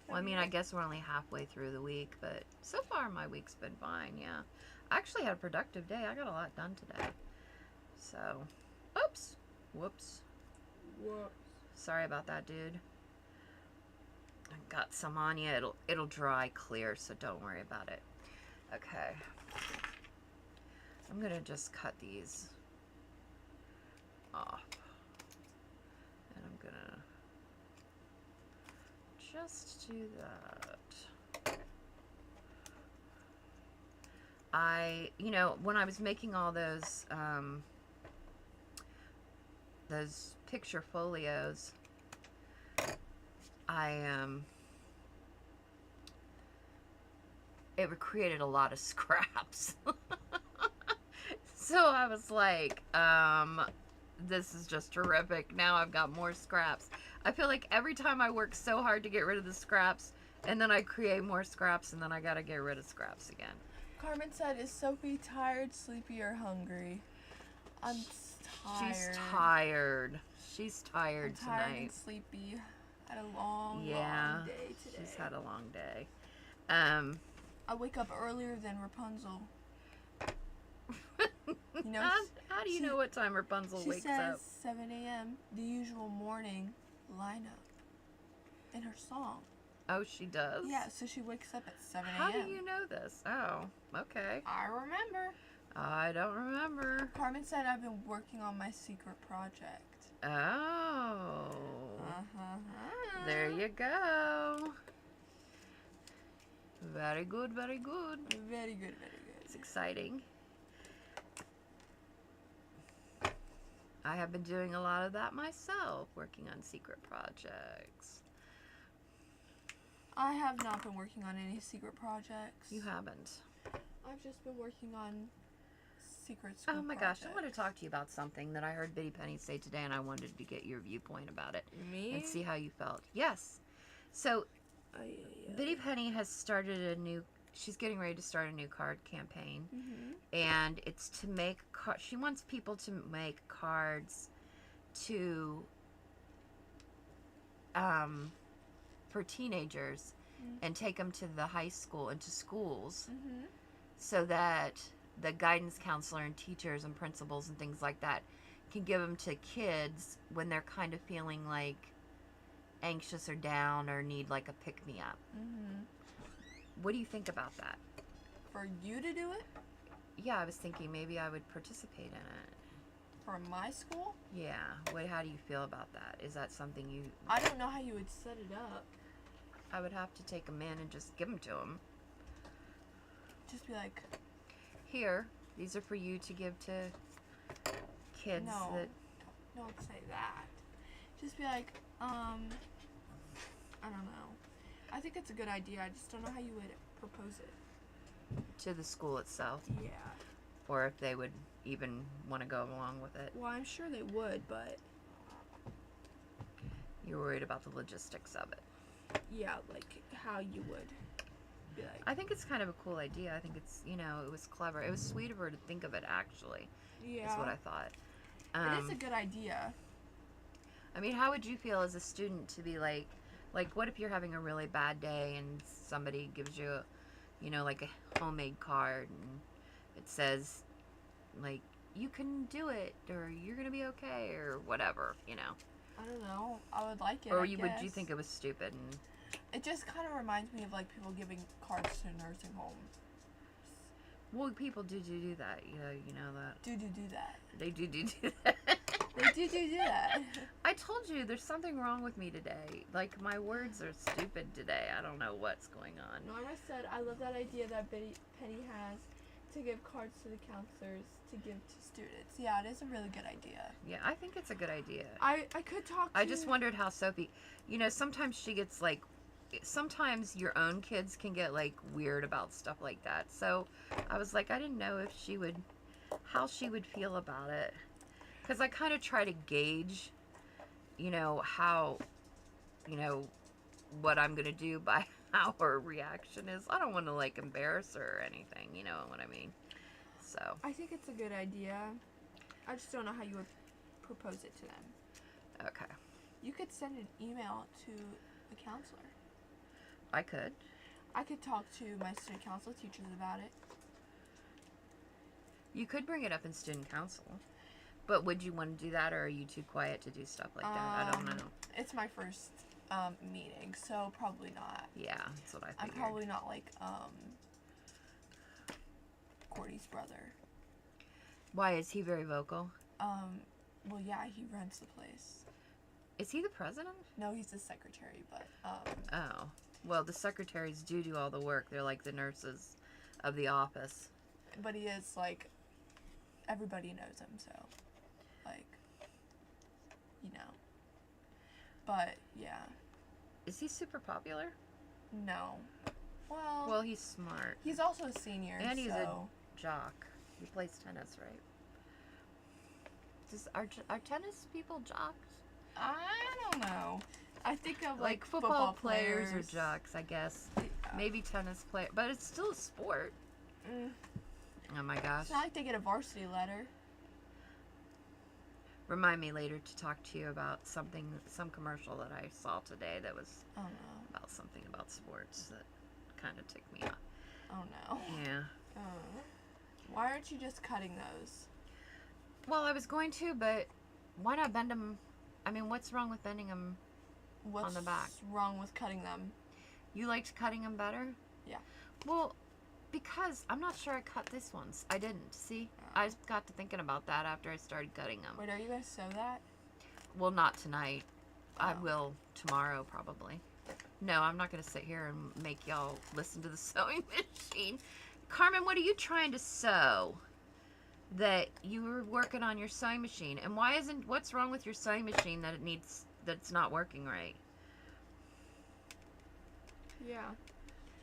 Well, I mean, I guess we're only halfway through the week, but so far my week's been fine, yeah. I actually had a productive day. I got a lot done today. So, oops. Whoops. Whoops. Sorry about that, dude. I got some on you. It'll dry clear, so don't worry about it. Okay. I'm gonna just cut these off. And I'm gonna just do that. You know, when I was making all those picture folios, it created a lot of scraps. So I was like, this is just terrific. Now I've got more scraps. I feel like every time I work so hard to get rid of the scraps, and then I create more scraps, and then I gotta get rid of scraps again. Carmen said, is Sophie tired, sleepy, or hungry? I'm tired. She's tired. She's tired I'm tired tonight. and sleepy. Had a long day today. She's had a long day. I wake up earlier than Rapunzel. You know, how do you know what time Rapunzel wakes up? She says 7 a.m., the usual morning lineup in her song. Oh, she does? Yeah, so she wakes up at 7 a.m. How do you know this? Oh, okay. I remember. I don't remember. Carmen said I've been working on my secret project. Oh. There you go. Very good, very good. Very good, very good. It's exciting. I have been doing a lot of that myself, working on secret projects. I have not been working on any secret projects. You haven't? I've just been working on secret school Oh my projects. gosh, I want to talk to you about something that I heard Bitty Penny say today, and I wanted to get your viewpoint about it. Me? And see how you felt. Yes. So, Bitty Penny has started she's getting ready to start a new card campaign. Mm-hmm. And it's to make, she wants people to make cards to, for teenagers, and take them to the high school and to schools, so that the guidance counselor and teachers and principals and things like that can give them to kids when they're kind of feeling like anxious or down or need like a pick-me-up. What do you think about that? For you to do it? Yeah, I was thinking maybe I would participate in it. For my school? Yeah. How do you feel about that? Is that something you... I don't know how you would set it up. I would have to take them in and just give them to them. Just be like... Here, these are for you to give to kids that... Don't say that. Just be like, I don't know. I think it's a good idea. I just don't know how you would propose it. To the school itself. Yeah. Or if they would even want to go along with it. Well, I'm sure they would, but... You're worried about the logistics of it. Yeah, like how you would be like... I think it's kind of a cool idea. I think it's, it was clever. It was sweet of her to think of it, actually. Yeah. Is what I thought. It is a good idea. I mean, how would you feel as a student to be like, what if you're having a really bad day and somebody gives you, like a homemade card and it says, like, you can do it, or you're gonna be okay, or whatever, I don't know. I would like it. Or would you think it was stupid? And it just kind of reminds me of like people giving cards to nursing homes. well, people do that. You know that. Do that. They do that. They do that. I told you there's something wrong with me today. Like, my words are stupid today. I don't know what's going on. Norma said, I love that idea that Penny has to give cards to the counselors to give to students. Yeah, it is a really good idea. Yeah, I think it's a good idea. I could talk to... I just wondered how Sophie, sometimes she gets like, sometimes your own kids can get like weird about stuff like that. So I was like, I didn't know if how she would feel about it. Because I kind of try to gauge, how, what I'm going to do by how her reaction is. I don't want to like embarrass her or anything, you know what I mean? So I think it's a good idea. I just don't know how you would propose it to them. okay. You could send an email to the counselor. I could. I could talk to my student council teachers about it. You could bring it up in student council. But would you want to do that, or are you too quiet to do stuff like that? I don't know. It's my first meeting, so probably not. Yeah, that's what I I'm figured. probably not like Cordy's brother. Why, is he very vocal? Well, yeah, he runs the place. Is he the president? No, he's the secretary, but Oh. Well, the secretaries do all the work. They're like the nurses of the office. but he is like, everybody knows him, so like, but yeah. Is he super popular? No. Well, Well, he's smart. he's also a senior, And he's a so jock. He plays tennis, right? Are tennis people jocks? I don't know. I think of Like football players or jocks, I guess. Yeah. Maybe tennis player, but it's still a sport. Mm. Oh my gosh. It's not like they get a varsity letter. Remind me later to talk to you about some commercial that I saw today that was Oh no. about something about sports that kind of ticked me off. Oh no. Yeah. Why aren't you just cutting those? Well, I was going to, but why not bend them? I mean, what's wrong with bending them? What's the back. wrong with cutting them? You liked cutting them better? Yeah. Well, because I'm not sure I cut this ones. I didn't. See? Oh. I got to thinking about that after I started cutting them. Wait, are you gonna sew that? Well, not tonight. I Oh. will tomorrow, probably. No, I'm not going to sit here and make y'all listen to the sewing machine. Carmen, what are you trying to sew? That you were working on your sewing machine. And what's wrong with your sewing machine that that's not working right? Yeah.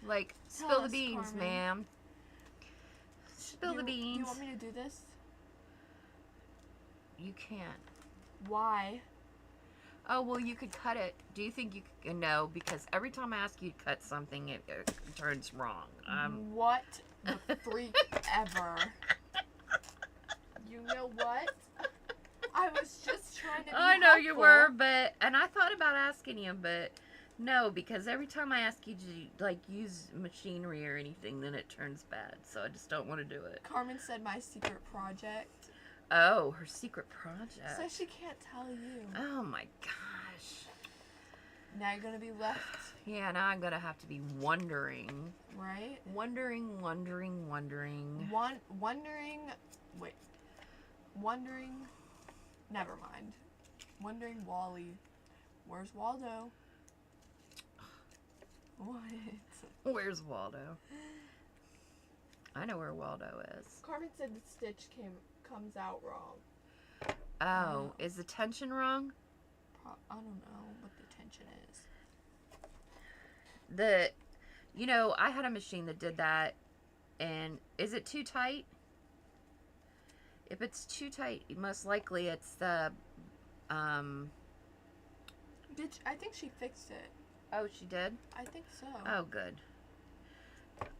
Like, Tell spill the us, beans, Carmen. ma'am. Spill the Do beans. you want me to do this? You can't. Why? Oh, well, you could cut it. Do you think you could? No, because every time I ask you to cut something, it turns wrong. What the freak ever? You know what? I was just trying to be I know you helpful. were, and I thought about asking you, but no, because every time I ask you to, like, use machinery or anything, then it turns bad, so I just don't want to do it. Carmen said my secret project. Oh, her secret project. So she can't tell you. Oh, my gosh. Now you're gonna be left, Yeah, now I'm going to have to be wondering. right? Wondering. Wondering. Never mind. Wondering Wally. Where's Waldo? What? Where's Waldo? I know where Waldo is. Carmen said the stitch comes out wrong. Oh, is the tension wrong? I don't know what the tension is. I had a machine that did that, and is it too tight? If it's too tight, most likely it's the, I think she fixed it. Oh, she did? I think so. Oh, good.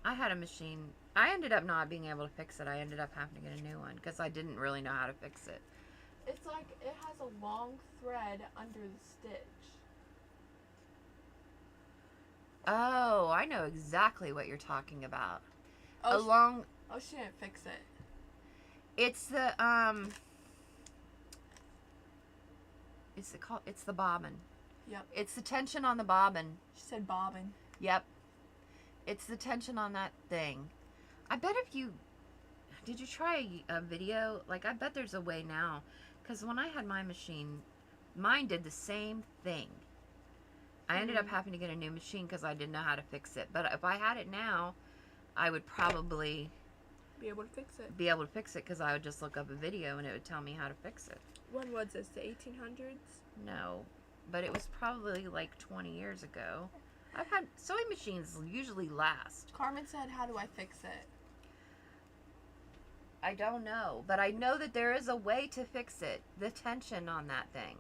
I had a machine. I ended up not being able to fix it. I ended up having to get a new one because I didn't really know how to fix it. It's like it has a long thread under the stitch. Oh, I know exactly what you're talking about. Oh, Along, she didn't fix it. it's the it's the bobbin. Yep. It's the tension on the bobbin. She said bobbin. Yep. It's the tension on that thing. I bet if you did you try a video? Like, I bet there's a way now. Because when I had my machine, mine did the same thing. I ended up having to get a new machine because I didn't know how to fix it. But if I had it now, I would probably be able to fix it. Because I would just look up a video and it would tell me how to fix it. When was this? The 1800s? No, but it was probably like 20 years ago. I've had sewing machines usually last. Carmen said, "How do I fix it?" I don't know, but I know that there is a way to fix it. The tension on that thing,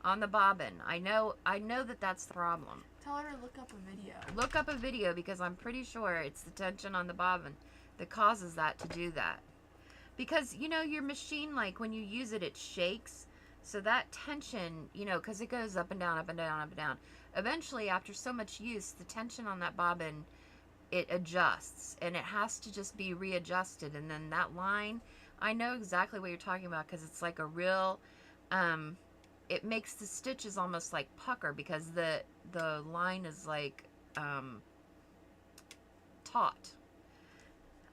on the bobbin. I know that that's the problem. Tell her to look up a video. Look up a video because I'm pretty sure it's the tension on the bobbin that causes that to do that. Because, you know, your machine, like, when you use it, it shakes. So that tension, you know, because it goes up and down, up and down, up and down. Eventually, after so much use, the tension on that bobbin, it adjusts. And it has to just be readjusted. And then that line, I know exactly what you're talking about because it's like a real, it makes the stitches almost like pucker because the line is like taut.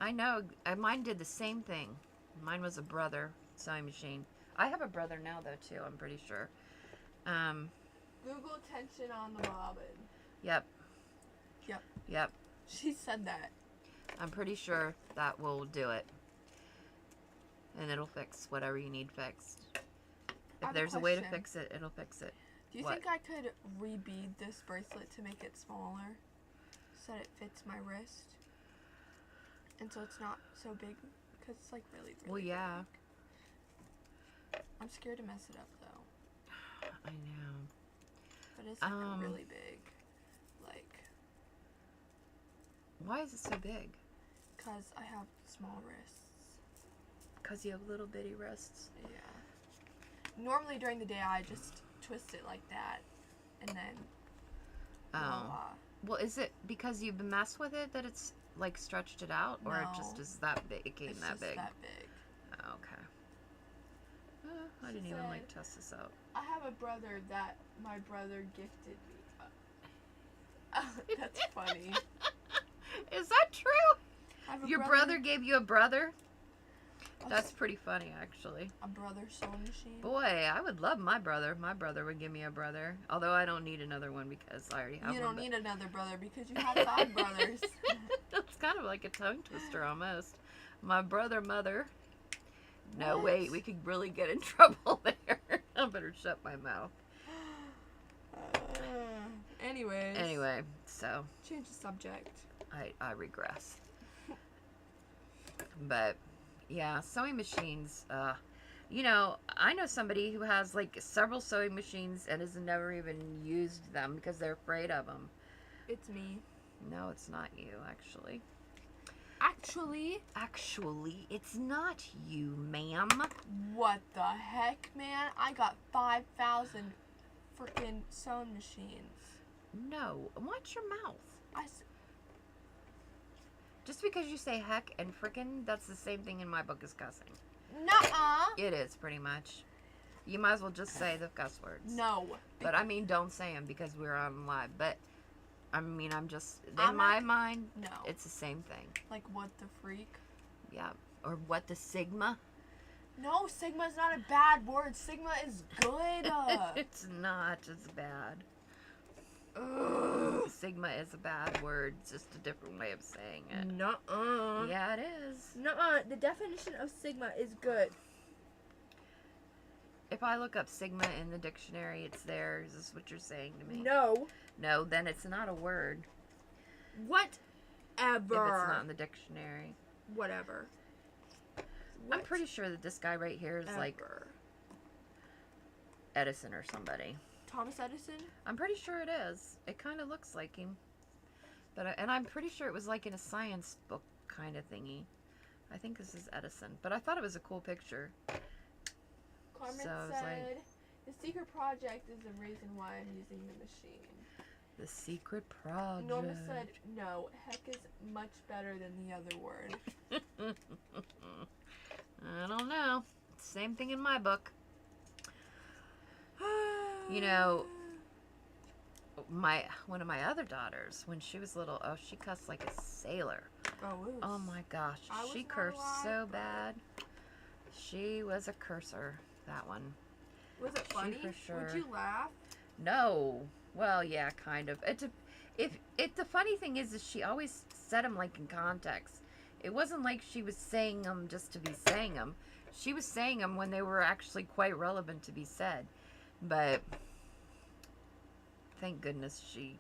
I know. Mine did the same thing. Mine was a Brother sewing machine. I have a Brother now, though, too. I'm pretty sure. Google tension on the bobbin. Yep. Yep. Yep. She said that. I'm pretty sure that will do it. And it'll fix whatever you need fixed. If there's a way to fix it, it'll fix it. Do you think I could rebead this bracelet to make it smaller so that it fits my wrist? And so it's not so big because it's like really well, yeah. big. I'm scared to mess it up though. I know. But it's like really big. Like. Why is it so big? Because I have small wrists. Because you have little bitty wrists? Yeah. Normally during the day I just twist it like that and then voila. Well, is it because you've been messed with it that it's like stretched it out, or it just is that big? It came it's that just big. That big. Oh, okay. I didn't even like test this out. I have a brother that my brother gifted me. That's funny. Is that true? Your brother gave you a brother? That's pretty funny, actually. A brother sewing machine? Boy, I would love my brother. My brother would give me a brother. Although I don't need another one because I already have one. You don't need another brother because you have 5 brothers. It's kind of like a tongue twister almost. My brother, mother. No, wait, we could really get in trouble there. I better shut my mouth. Anyway, so. Change the subject. I regress. But, yeah, sewing machines, you know, I know somebody who has, like, several sewing machines and has never even used them because they're afraid of them. It's me. No, it's not you, actually. Actually, it's not you, ma'am. What the heck, man? I got 5,000 freaking sewing machines. No, watch your mouth. I Just because you say heck and frickin', that's the same thing in my book as cussing. Nuh-uh. It is, pretty much. You might as well just say the cuss words. No. But I mean, don't say them because we're on live. But, I mean, in my mind, no. It's the same thing. Like, what the freak? Yeah. Or what the Sigma? No, Sigma is not a bad word. Sigma is good. It's not as bad. Sigma is a bad word. It's just a different way of saying it. Nuh-uh. Yeah, it is. Nuh-uh. The definition of Sigma is good. If I look up Sigma in the dictionary, it's there. Is this what you're saying to me? No. No, then it's not a word. Whatever. If it's not in the dictionary. Whatever. I'm pretty sure that this guy right here is like Edison or somebody. Thomas Edison? I'm pretty sure it is. It kind of looks like him. But and I'm pretty sure it was like in a science book kind of thingy. I think this is Edison. But I thought it was a cool picture. Carmen Norman So I was said, like, the secret project is the reason why I'm using the machine. the secret project. Norma said, no, heck is much better than the other word. I don't know. Same thing in my book. You know, one of my other daughters, when she was little, oh, she cussed like a sailor. Oh my gosh, she cursed so bad. She was a cursor, that one. Was it funny? For sure. Would you laugh? No. Well, yeah, kind of. The funny thing is she always said them like in context. It wasn't like she was saying them just to be saying them. She was saying them when they were actually quite relevant to be said. But thank goodness she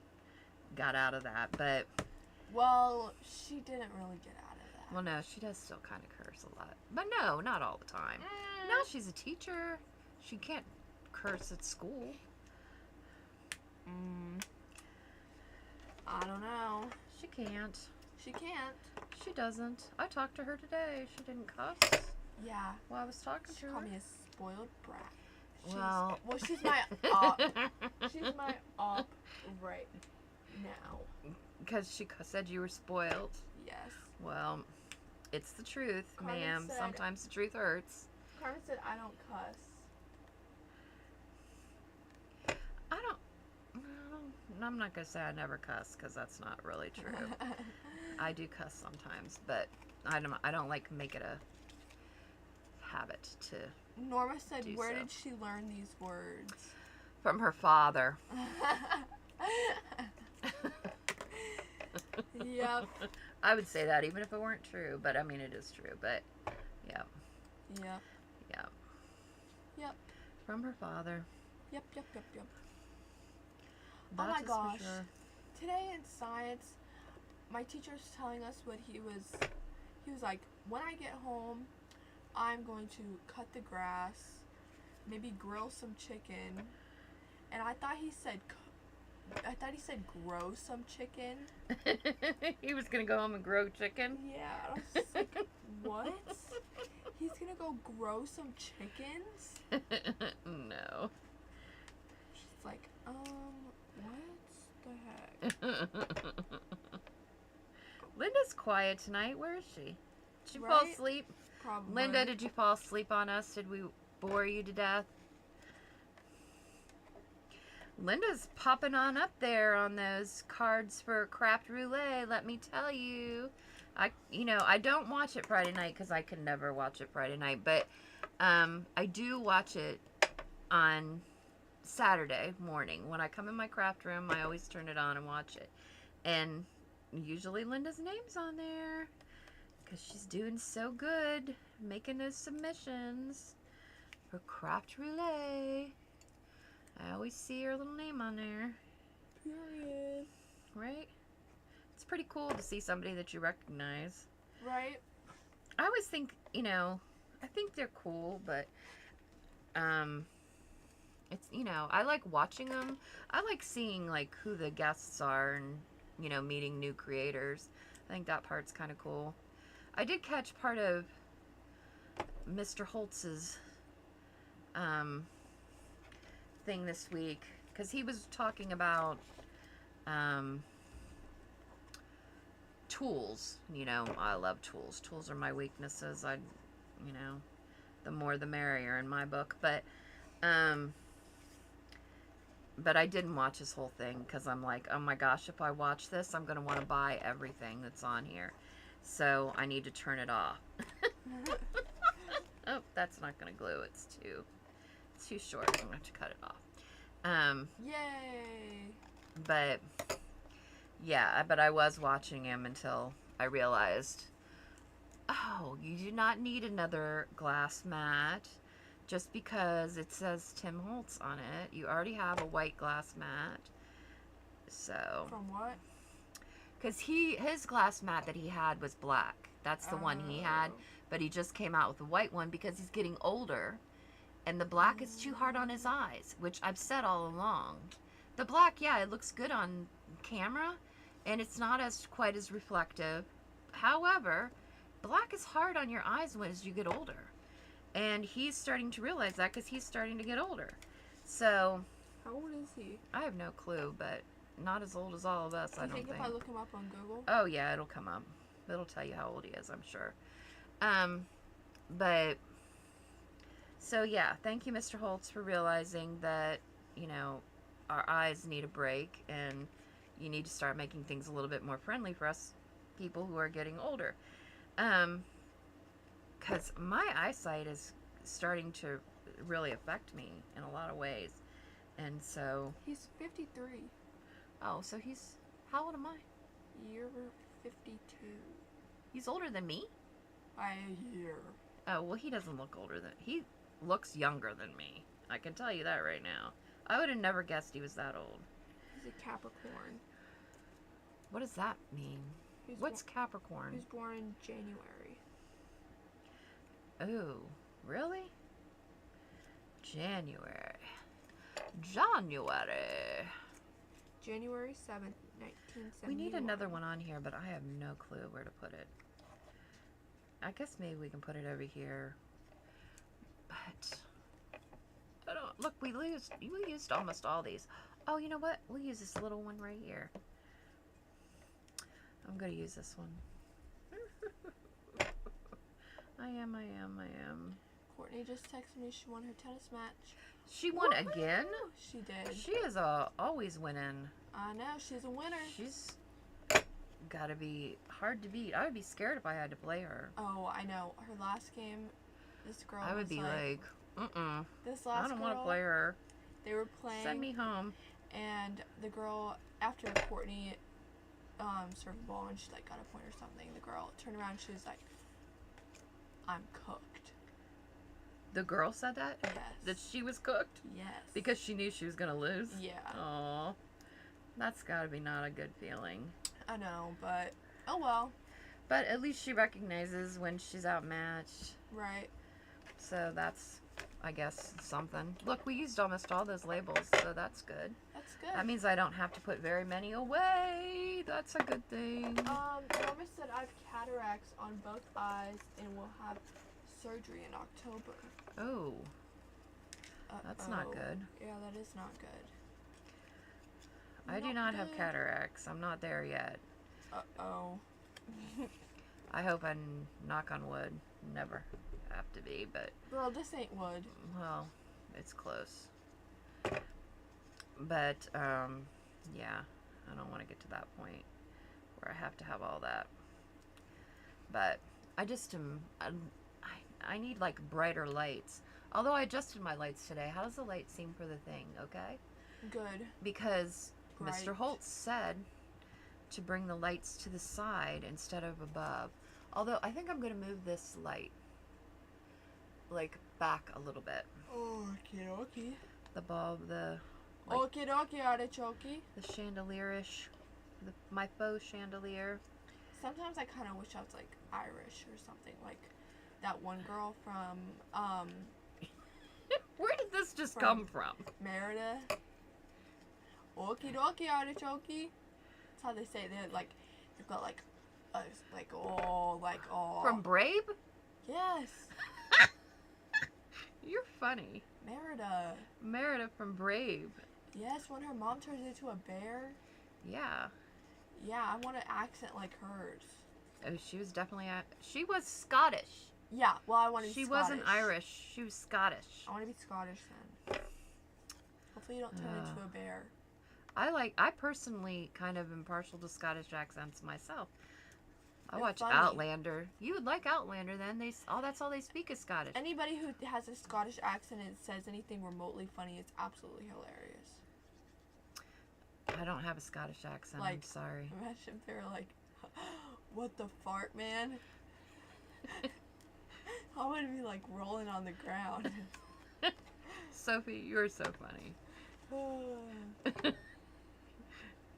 got out of that. But well, she didn't really get out of that. Well, no, she does still kind of curse a lot. But no, not all the time. Now she's a teacher. She can't curse at school. I don't know. She can't. She can't. She doesn't. I talked to her today. She didn't cuss. Yeah. Well, I was talking to her. She called me a spoiled brat. She's my op. She's my op right now. Because she said you were spoiled. Yes. Well, it's the truth, ma'am. Sometimes the truth hurts. Carmen said I don't cuss. I'm not going to say I never cuss, because that's not really true. I do cuss sometimes, but I don't like make it a habit to. Norma said, where did she learn these words? From her father. Yep. I would say that even if it weren't true, but I mean it is true, but yeah. Yep. Yep. Yep. From her father. Yep. That oh my is gosh. for sure. Today in science, my teacher's telling us what he was like, when I get home, I'm going to cut the grass, maybe grill some chicken, and I thought he said grow some chicken. He was going to go home and grow chicken? Yeah, I was just like, what? He's going to go grow some chickens? No. She's like, what the heck? Linda's quiet tonight. Where is she? Did she fall asleep? Probably. Linda, did you fall asleep on us? Did we bore you to death? Linda's popping on up there on those cards for Craft Roulette, let me tell you. I don't watch it Friday night because I can never watch it Friday night, but I do watch it on Saturday morning. When I come in my craft room, I always turn it on and watch it. And usually Linda's name's on there because she's doing so good making those submissions for Craft Roulette. I always see her little name on there. Period. Right? It's pretty cool to see somebody that you recognize. Right? I always think, I think they're cool, but it's, I like watching them. I like seeing like who the guests are and, meeting new creators. I think that part's kind of cool. I did catch part of Mr. Holtz's thing this week because he was talking about tools. I love tools. Tools are my weaknesses. The more the merrier in my book, but I didn't watch his whole thing because I'm like, oh my gosh, if I watch this, I'm going to want to buy everything that's on here. So I need to turn it off. Oh, that's not going to glue. It's too short. I'm going to have to cut it off. Yay! But yeah, but I was watching him until I realized, oh, you do not need another glass mat. Just because it says Tim Holtz on it, you already have a white glass mat. So. From what? Because his glass mat that he had was black. That's the one he had. But he just came out with a white one because he's getting older. And the black is too hard on his eyes, which I've said all along. The black, yeah, it looks good on camera. And it's not quite as reflective. However, black is hard on your eyes as you get older. And he's starting to realize that because he's starting to get older. So, How old is he? I have no clue, but not as old as all of us, I don't think. Do you think if I look him up on Google? Oh, yeah, it'll come up. It'll tell you how old he is, I'm sure. But, so yeah, thank you, Mr. Holtz, for realizing that, you know, our eyes need a break, and you need to start making things a little bit more friendly for us people who are getting older. Because my eyesight is starting to really affect me in a lot of ways. And so... He's 53. Oh, so he's... How old am I? You're 52. He's older than me? By a year. Oh, well, he doesn't look older than... He looks younger than me. I can tell you that right now. I would have never guessed he was that old. He's a Capricorn. What does that mean? What's Capricorn? He was born in January. Oh, really? January. January 7th, 1971. We need another one on here, but I have no clue where to put it. I guess maybe we can put it over here. But I don't... Look, we used almost all these. Oh, you know what? We'll use this little one right here. I'm going to use this one. I am. Courtney just texted me she won her tennis match. She won again? She did. She is always winning. I know, she's a winner. She's got to be hard to beat. I would be scared if I had to play her. Oh, I know. Her last game, this girl I would be like, This last I don't want to play her. They were playing. Send me home. And the girl, after Courtney served the ball and she like got a point or something, the girl turned around and she was like, I'm cooked. The girl said that? Yes. That she was cooked? Yes. Because she knew she was going to lose? Yeah. Aw. That's got to be not a good feeling. I know, but oh well. But at least she recognizes when she's outmatched. Right. So that's, I guess, something. Look, we used almost all those labels, so that's good. That's good. That means I don't have to put very many away. That's a good thing. Norma said I have cataracts on both eyes and will have surgery in October. Oh. That's not good. Yeah, that is not good. I do not have cataracts. I'm not there yet. Uh-oh. I hope I, knock on wood, never have to be, but... Girl, this ain't wood. Well, it's close. But, yeah, I don't want to get to that point where I have to have all that. But I just am... I need, like, brighter lights. Although I adjusted my lights today. How does the light seem for the thing, okay? Good. Because Bright. Mr. Holtz said to bring the lights to the side instead of above. Although, I think I'm going to move this light, like, back a little bit. Okie dokie. The bulb, the... Like, okie dokie, artichoke. The chandelier-ish. My faux chandelier. Sometimes I kind of wish I was, like, Irish or something. Like, that one girl from, Where did this just come from? Merida. Okie dokie, artichoke. That's how they say it. They're like, they've got like From Brave? Yes. You're funny. Merida. Merida from Brave. Yes, when her mom turns into a bear. Yeah. Yeah, I want an accent like hers. Oh, she was definitely she was Scottish. Yeah, well, I want to be Scottish. She wasn't Irish. She was Scottish. I want to be Scottish then. Hopefully you don't turn into a bear. I personally kind of am partial to Scottish accents myself. I watch funny. Outlander. You would like Outlander then. That's all they speak is Scottish. Anybody who has a Scottish accent and says anything remotely funny is absolutely hilarious. I don't have a Scottish accent. I'm sorry. Imagine if they were like, what the fart, man? I would be like rolling on the ground. Sophie, you're so funny.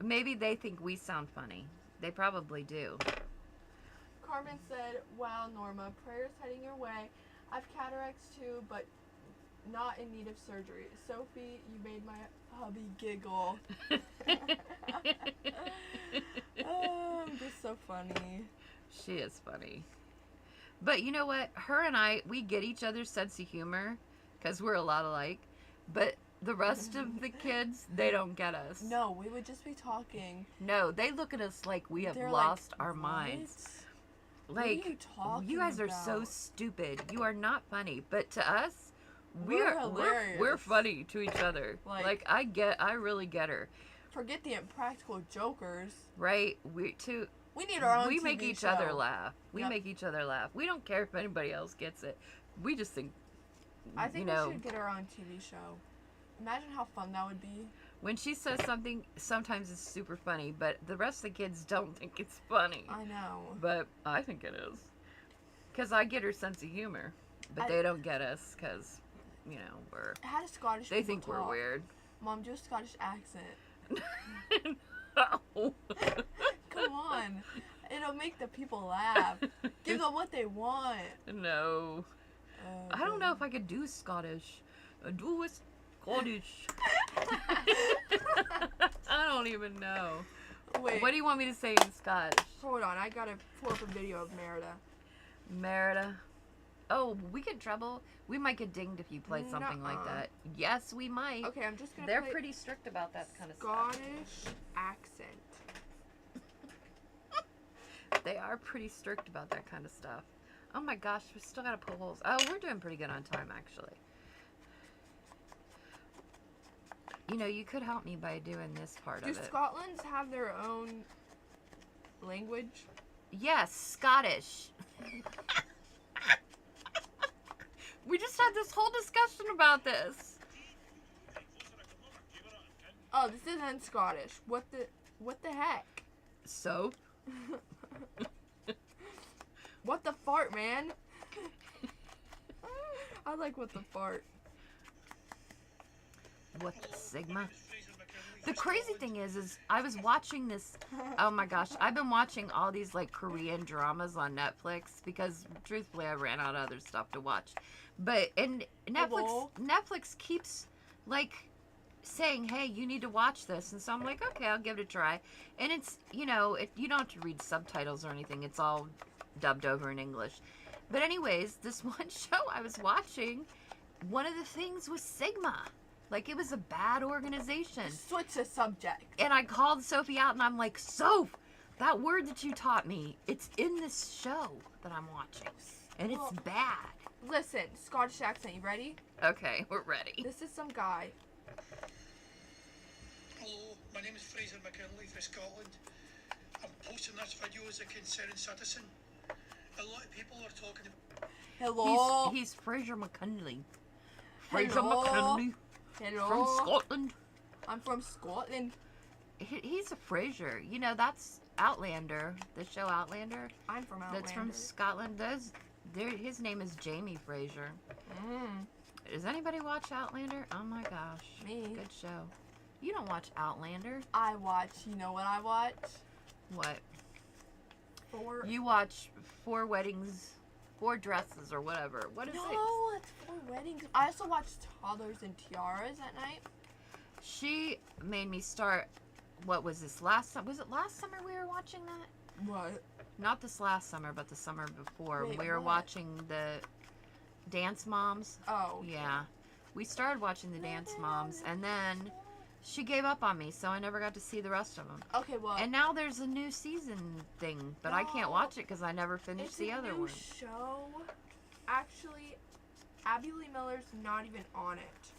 Maybe they think we sound funny. They probably do. Carmen said, wow, Norma, prayers heading your way. I've cataracts too, but not in need of surgery. Sophie, you made my hubby giggle. Oh, I'm just so funny. She is funny. But you know what? Her and I, we get each other's sense of humor because we're a lot alike. But the rest of the kids, they don't get us. No, we would just be talking. No, they look at us like we have They're lost like, our "What? minds. What are Like, you talking you guys are so about?" stupid. You are not funny. But to us, We're we're hilarious. funny to each other. Like- I really get her. Forget the impractical jokers. Right? We need our own We TV make each show. other laugh. We Yep. make each other laugh. We don't care if anybody else gets it. We just think, I think you know, we should get our own TV show. Imagine how fun that would be. when she says something, sometimes it's super funny, but the rest of the kids don't think it's funny. I know. But I think it is. Because I get her sense of humor. But I- they don't get us because, you know, How do Scottish they people think we're talk? weird. Mom, do a Scottish accent. No. Come on. It'll make the people laugh. Give them what they want. No. Oh, I don't know if I could do Scottish. Do a Scottish. I don't even know. Wait, What do you want me to say in Scottish? hold on. I gotta pull up a video of Merida. Merida. Oh, we get in trouble. We might get dinged if you play something like Nuh-uh. that. Yes, we might. Okay, I'm just gonna They're play pretty strict about that kind of stuff. Scottish accent. They are pretty strict about that kind of stuff. Oh my gosh, we still gotta pull holes. Oh, we're doing pretty good on time, actually. You know, you could help me by doing this part Do of it. Scotlands have their own language? Yes, Scottish. We just had this whole discussion about this. Oh, this isn't Scottish. What the heck? Soap. What the fart, man? I like what the fart. What the Sigma? The crazy thing is I was watching this. Oh my gosh, I've been watching all these like Korean dramas on Netflix because truthfully I ran out of other stuff to watch. But and Hello? Netflix keeps like saying, "Hey, you need to watch this," and so I'm like, "Okay, I'll give it a try." And it's you don't have to read subtitles or anything. It's all dubbed over in English. But anyways, this one show I was watching, one of the things was Sigma. Like, it was a bad organization. Switch the subject. And I called Sophie out, and I'm like, Soph, that word that you taught me, it's in this show that I'm watching. And it's Well- bad. Listen, Scottish accent. You ready? Okay, we're ready. This is some guy. Hello, my name is Fraser McKinley from Scotland. I'm posting this video as a concerned citizen. A lot of people are talking about Hello. He's Fraser McKinley. Fraser Hello? McKinley Hello. from Scotland. I'm from Scotland. He's a Fraser. You know, that's Outlander, the show Outlander. I'm from Outlander. That's from Scotland. His name is Jamie Fraser. Does anybody watch Outlander? Oh my gosh. Me. Good show. You don't watch Outlander. I watch. You know what I watch? What? For You watch 4 weddings, 4 dresses, or whatever. What is it? No, it's for weddings. I also watch Toddlers and Tiaras at night. She made me start. What was this last summer? Was it last summer we were watching that? What? Not this last summer, but the summer before. Wait, we were what? watching the Dance Moms. Oh. Yeah. We started watching the Dance Moms, and then she gave up on me, so I never got to see the rest of them. Okay, well. And now there's a new season thing, but I can't No. watch it because I never finished it's the a other new one. show. Actually, Abby Lee Miller's not even on it.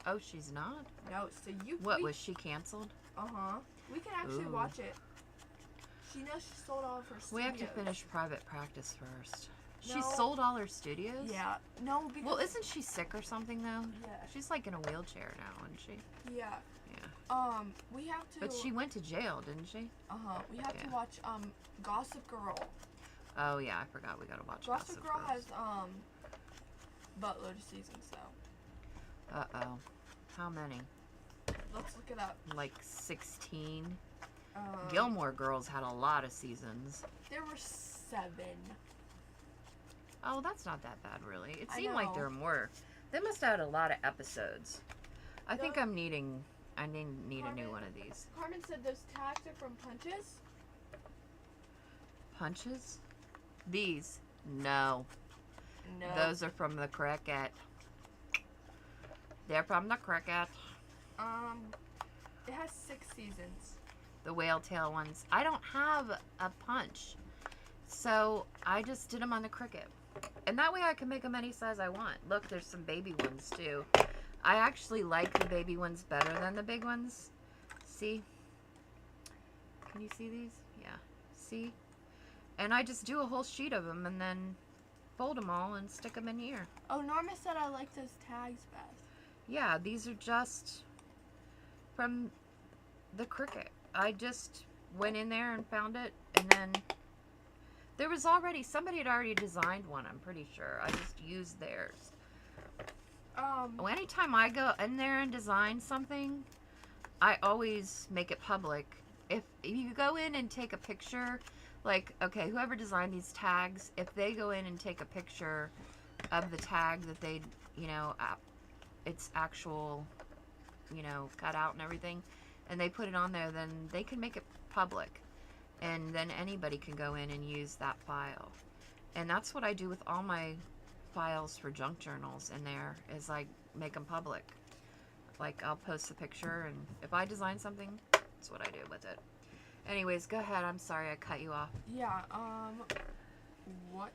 Oh, she's not? No, so you. What, was she canceled? Uh-huh. We can actually Ooh. watch it. She knows she sold all of her studios. We have to finish private practice first. She No. sold all her studios? Yeah. No, because. Well, isn't she sick or something, though? Yeah. She's like in a wheelchair now, isn't she? Yeah. Yeah. We have to. But she went to jail, didn't she? We have to Yeah. watch, Gossip Girl. Oh, yeah, I forgot we gotta watch Gossip Girl first. has, buttload of seasons, so. Uh-oh. How many? Let's look it up. Like 16? Um, Gilmore Girls had a lot of seasons. There were 7. Oh, that's not that bad, really. It I seemed like know. there were more. They must have had a lot of episodes. I think No. I need a new Carmen? one of these. Carmen said those tags are from Punches. Punches? These. No. No. Those are from the cricket. They're from the cricket. It has 6 seasons. The whale tail ones. I don't have a punch. So I just did them on the cricket. And that way I can make them any size I want. Look, there's some baby ones too. I actually like the baby ones better than the big ones. See? Can you see these? Yeah. See? And I just do a whole sheet of them and then fold them all and stick them in here. Oh, Norma said I like those tags best. Yeah, these are just from the cricket. I just went in there and found it, and then there was already, somebody had already designed one, I'm pretty sure. I just used theirs. Anytime I go in there and design something, I always make it public. If you go in and take a picture, like, okay, whoever designed these tags, if they go in and take a picture of the tag that they, you know, it's actual, you know, cut out and everything, and they put it on there, then they can make it public. And then anybody can go in and use that file. And that's what I do with all my files for junk journals in there, is I make them public. Like, I'll post a picture, and if I design something, that's what I do with it. Anyways, go ahead. I'm sorry I cut you off. Yeah, what?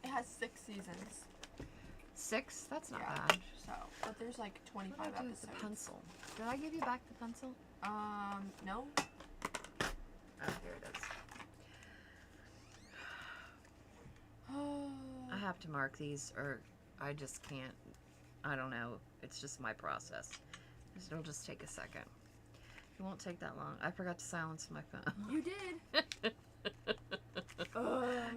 It has 6 seasons. 6? That's not Yeah. bad. So, but there's like 25 What did I do with episodes. the pencil? Did I give you back the pencil? No. Oh, here it is. I have to mark these, or I just can't. I don't know. It's just my process. It'll just take a second. It won't take that long. I forgot to silence my phone. You did.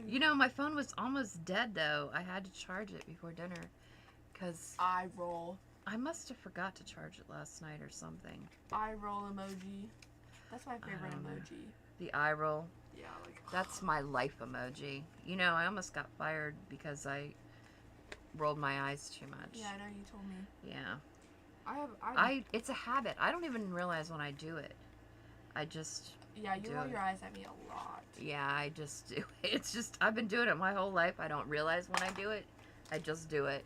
You know, my phone was almost dead, though. I had to charge it before dinner, because Eye roll. I must have forgot to charge it last night or something. Eye roll emoji. That's my favorite don't know. emoji. The eye roll. Yeah, like That's my life emoji. You know, I almost got fired because I rolled my eyes too much. Yeah, I know you told me. Yeah. It's a habit. I don't even realize when I do it. I just Yeah, you do roll it. your eyes at me a lot. Yeah, I just do it. It's just, I've been doing it my whole life. I don't realize when I do it. I just do it.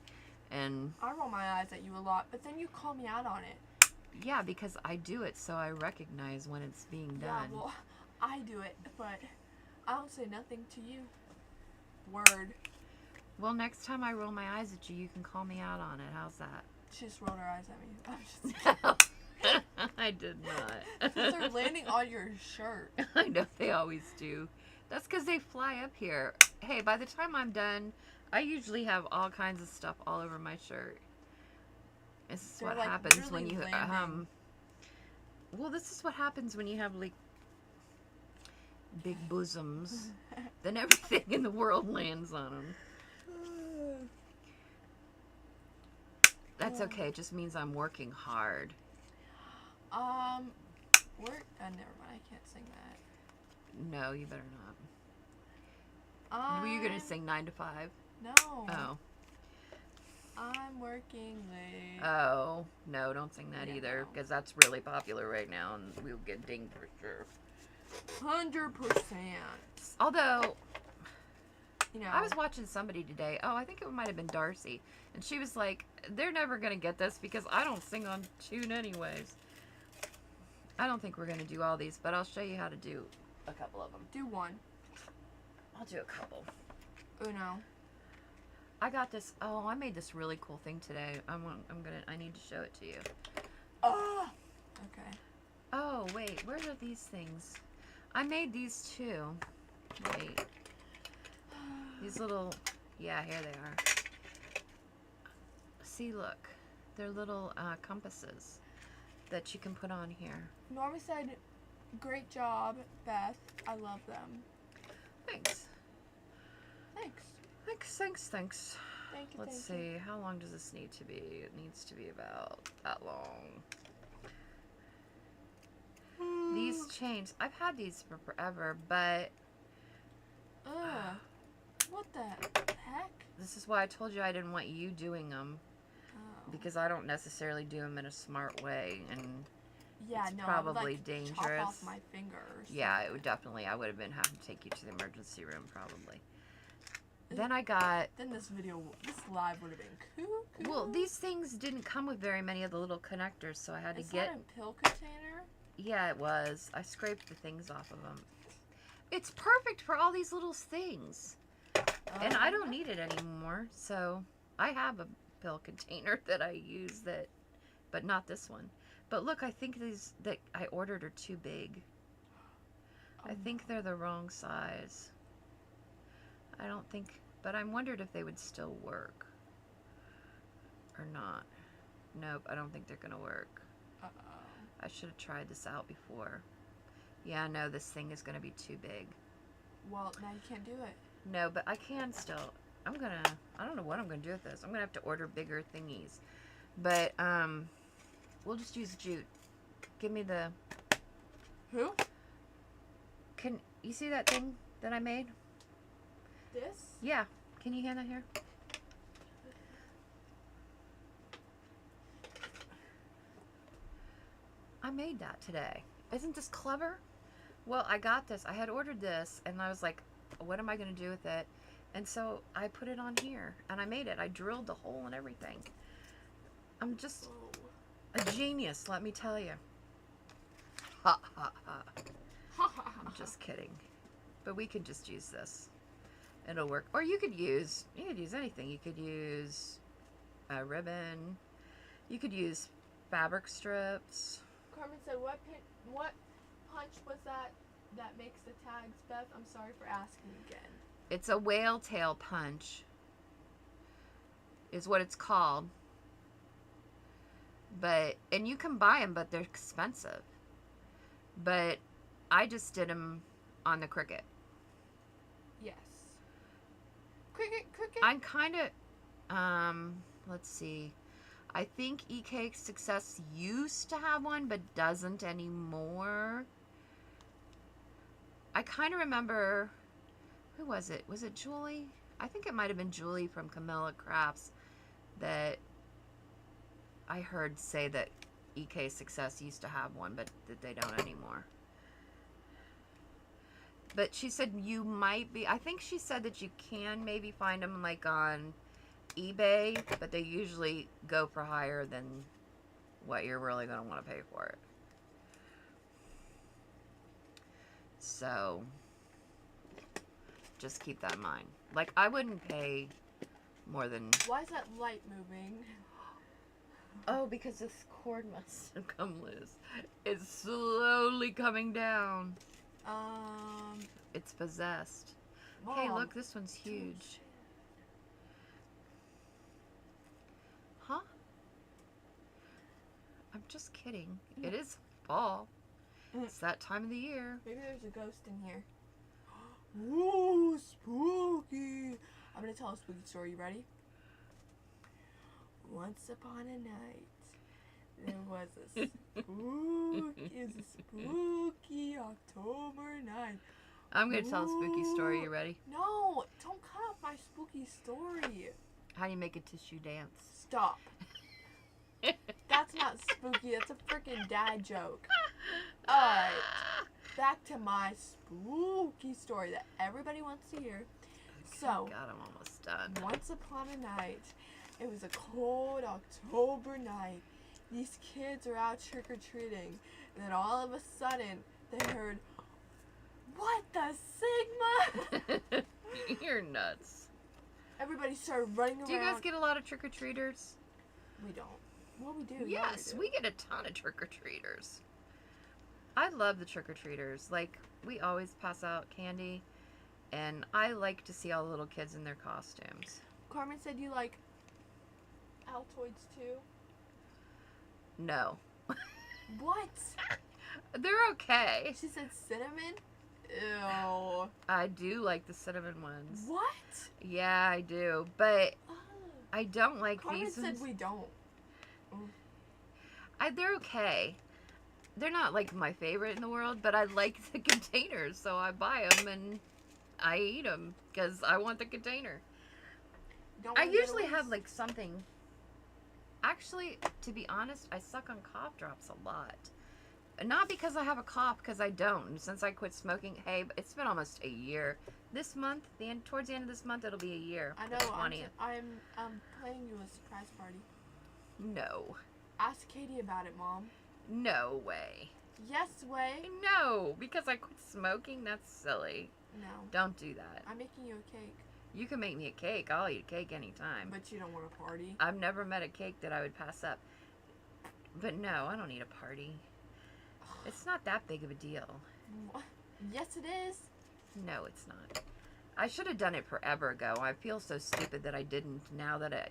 And I roll my eyes at you a lot, but then you call me out on it. yeah, because I do it, so I recognize when it's being Yeah, done. well, I do it, but I don't say nothing to you. Word. Well, next time I roll my eyes at you, you can call me out on it. How's that? She just rolled her eyes at me. I'm just I did not. because they're landing on your shirt. I know, they always do. That's because they fly up here. Hey, by the time I'm done, I usually have all kinds of stuff all over my shirt. This is They're, what like, happens when really you landing. well, this is what happens when you have like big bosoms. Then everything in the world lands on them. That's okay. It just means I'm working hard. Never mind. I can't sing that. No, you better not. Were you gonna sing 9 to 5? No. Oh. I'm working late. Oh, no, don't sing that Yeah, either, no. because that's really popular right now, and we'll get dinged for sure. 100%. Although, You know. I was watching somebody today, I think it might have been Darcy, and she was like, they're never going to get this because I don't sing on tune anyways. I don't think we're going to do all these, but I'll show you how to do a couple of them. Do one. I'll do a couple. Uno. I got this, I made this really cool thing today. I need to show it to you. Oh. Okay. Oh, wait, where are these things? I made these too. Wait. These little, yeah, here they are. See, look. They're little compasses that you can put on here. Norma said, "Great job, Beth. I love them." Thanks. Thanks. Thanks. Thank you. Let's see, how long does this need to be? It needs to be about that long. These chains, I've had these for forever, but Ugh. What the heck? this is why I told you I didn't want you doing them. Oh. Because I don't necessarily do them in a smart way, and Yeah, It's no, probably I would, like, dangerous. chop off my finger or Yeah, it something. would definitely. I would have been having to take you to the emergency room probably. Then I got. Then this live would have been cuckoo. Well, these things didn't come with very many of the little connectors, so I had to Is get. that a pill container? Yeah, it was. I scraped the things off of them. It's perfect for all these little things. And I don't need it anymore, so I have a pill container that I use but not this one. But look, I think these that I ordered are too big. I think they're the wrong size. I don't think, but I wondered if they would still work or not. Nope, I don't think they're gonna work. I should have tried this out before. Yeah, no, this thing is gonna be too big. Well, now you can't do it. No, but I can still. I don't know what I'm gonna do with this. I'm gonna have to order bigger thingies. But, we'll just use jute. Give me the... Who? Can you see that thing that I made? This? Yeah. Can you hand that here? I made that today. Isn't this clever? Well, I got this. I had ordered this, and I was like, what am I going to do with it? And so I put it on here, and I made it. I drilled the hole and everything. I'm just a genius, let me tell you. Ha, ha, ha. I'm just kidding. But we could just use this. It'll work. Or you could use anything. You could use a ribbon. You could use fabric strips. Carmen said, what punch was that makes the tags, Beth? I'm sorry for asking again. It's a whale tail punch is what it's called. And you can buy them, but they're expensive. But I just did them on the Cricut. Yes. Cricut. I'm kind of, let's see. I think EK Success used to have one, but doesn't anymore. I kind of remember, who was it? Was it Julie? I think it might have been Julie from Camilla Crafts that I heard say that EK Success used to have one, but that they don't anymore. But she said you might be, I think she said that you can maybe find them like on eBay, but they usually go for higher than what you're really going to want to pay for it. So just keep that in mind. Like, I wouldn't pay more than... Why is that light moving? Oh, because this cord must have come loose. It's slowly coming down. It's possessed. Mom, Hey, look, this one's huge. Huh? I'm just kidding. It is fall. It's that time of the year. Maybe there's a ghost in here. Ooh, spooky. I'm going to tell a spooky story. You ready? Once upon a night, there was a spooky October night. I'm going to tell a spooky story. You ready? No, don't cut off my spooky story. How do you make a tissue dance? Stop. That's not spooky. That's a freaking dad joke. Alright, back to my spooky story that everybody wants to hear. So, God, I'm almost done. once upon a night, it was a cold October night. These kids are out trick-or-treating, and then all of a sudden, they heard, "What the Sigma?" You're nuts. Everybody started running around. Do you guys get a lot of trick-or-treaters? We don't. Well, we do. Yes, we get a ton of trick-or-treaters. I love the trick-or-treaters. Like, we always pass out candy, and I like to see all the little kids in their costumes. Carmen said you like Altoids too. No. What? They're okay. She said cinnamon? Ew. I do like the cinnamon ones. What? Yeah, I do. But Oh. I don't like Carmen these said ones. we don't. They're okay. They're not like my favorite in the world, but I like the containers, so I buy them and I eat them because I want the container. Don't I wanna get usually loose? have like something. Actually, to be honest, I suck on cough drops a lot. Not because I have a cough, because I don't. Since I quit smoking, hey, it's been almost a year. This month, towards the end of this month, it'll be a year. I the know. 20th. I'm planning you a surprise party. No. Ask Katie about it, Mom. No way. Yes way. No, because I quit smoking? That's silly. No. Don't do that. I'm making you a cake. You can make me a cake. I'll eat a cake anytime. But you don't want a party. I've never met a cake that I would pass up. But no, I don't need a party. It's not that big of a deal. Yes, it is. No, it's not. I should have done it forever ago. I feel so stupid that I didn't. Now that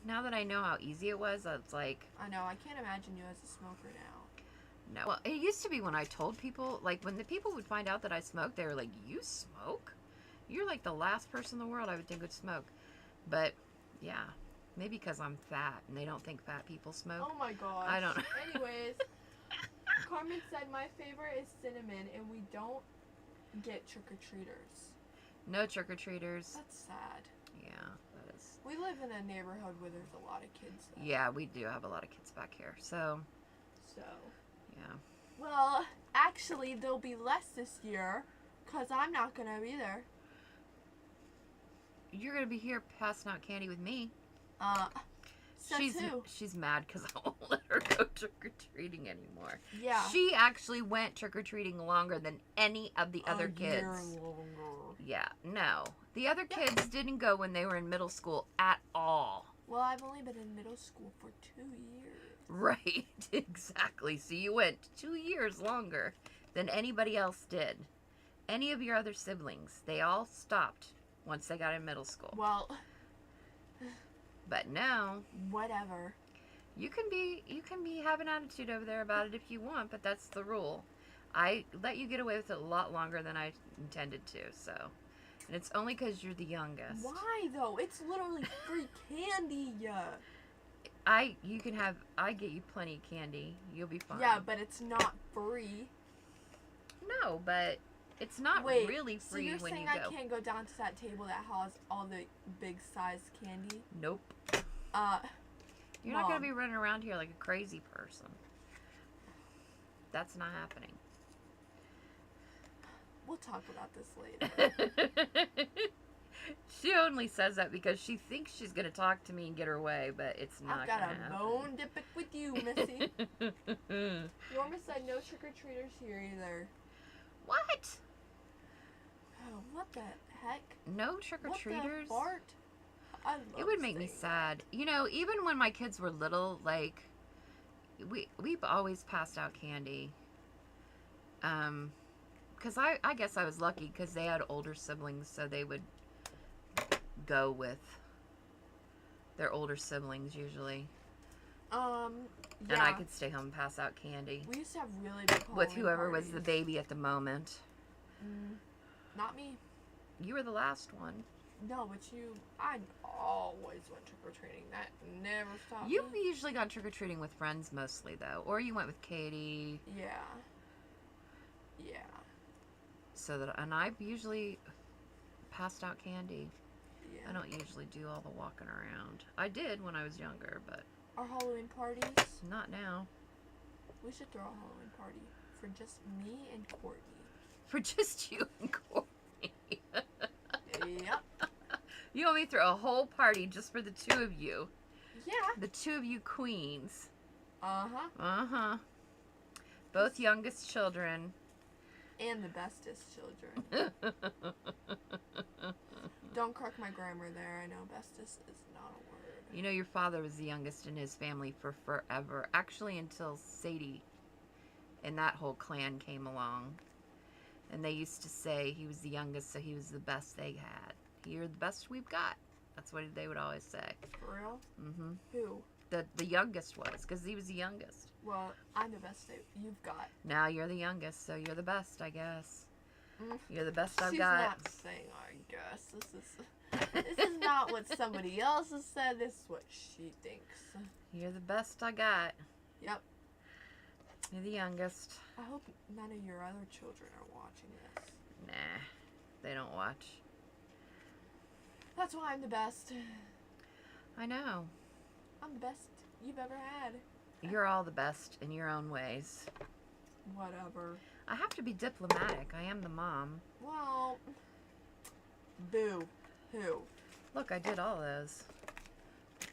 now that I know how easy it was, it's like, I know. I can't imagine you as a smoker now. no. Well, it used to be when I told people, like when the people would find out that I smoked, they were like, "You smoke? You're like the last person in the world I would think would smoke." But yeah, maybe because I'm fat and they don't think fat people smoke. Oh my gosh. I don't know. Anyways, Carmen said my favorite is cinnamon, and we don't get trick-or-treaters. No trick-or-treaters. That's sad. Yeah, that is. We live in a neighborhood where there's a lot of kids, though. Yeah, we do have a lot of kids back here. So, So, yeah. well, actually, there'll be less this year, because I'm not going to be there. You're going to be here passing out candy with me. Says who? She's mad because I won't let her go trick-or-treating anymore. Yeah. She actually went trick-or-treating longer than any of the other kids. Year longer. Yeah, no. The other kids didn't go when they were in middle school at all. Well, I've only been in middle school for 2 years. Right, exactly. So you went 2 years longer than anybody else did. Any of your other siblings, they all stopped once they got in middle school. Well, But now, whatever. you can be have an attitude over there about it if you want, but that's the rule. I let you get away with it a lot longer than I intended to, so. And it's only because you're the youngest. Why though? It's literally free candy. I get you plenty of candy. You'll be fine. Yeah, but it's not free. No, but it's not Wait, really so free you're when saying you I go. can't go down to that table that has all the big size candy? Nope. You're not going to be running around here like a crazy person. That's not happening. We'll talk about this later. She only says that because she thinks she's going to talk to me and get her way, but it's not I've going got to a happen. bone to pick with you, Missy. Norma said no trick-or-treaters here either. What? Oh, what the heck? No What trick-or-treaters? the fart? I love It would make me saying sad. You know, even when my kids were little, like, we've always passed out candy. Because I guess I was lucky because they had older siblings, so they would go with their older siblings usually. Yeah. And I could stay home and pass out candy. We used to have really big With Halloween whoever was the parties. baby at the moment. Not me. You were the last one. No, but I always went trick-or-treating. That never stopped You me. usually gone trick-or-treating with friends mostly, though. Or you went with Katie. Yeah. And I've usually passed out candy. Yeah. I don't usually do all the walking around. I did when I was younger, but Our Halloween parties, not now. we should throw a Halloween party for just me and Courtney. For just you and Courtney. Yep. You want me to throw a whole party just for the two of you. Yeah. The two of you queens. Uh-huh. Uh-huh. Both youngest children. And the bestest children. Don't correct my grammar there. I know bestest is not a word. You know, your father was the youngest in his family for forever. Actually, until Sadie and that whole clan came along. And they used to say he was the youngest, so he was the best they had. You're the best we've got. That's what they would always say. For real? Mm-hmm. Who? The youngest was, because he was the youngest. Well, I'm the best you've got. Now you're the youngest, so you're the best, I guess. You're the best I've She's got. not saying I guess. This is not what somebody else has said. This is what she thinks. You're the best I got. Yep. You're the youngest. I hope none of your other children are watching this. Nah, they don't watch. That's why I'm the best. I know. I'm the best you've ever had. You're all the best in your own ways. Whatever. I have to be diplomatic. I am the mom. Well, boo. Who? Look, I did all those.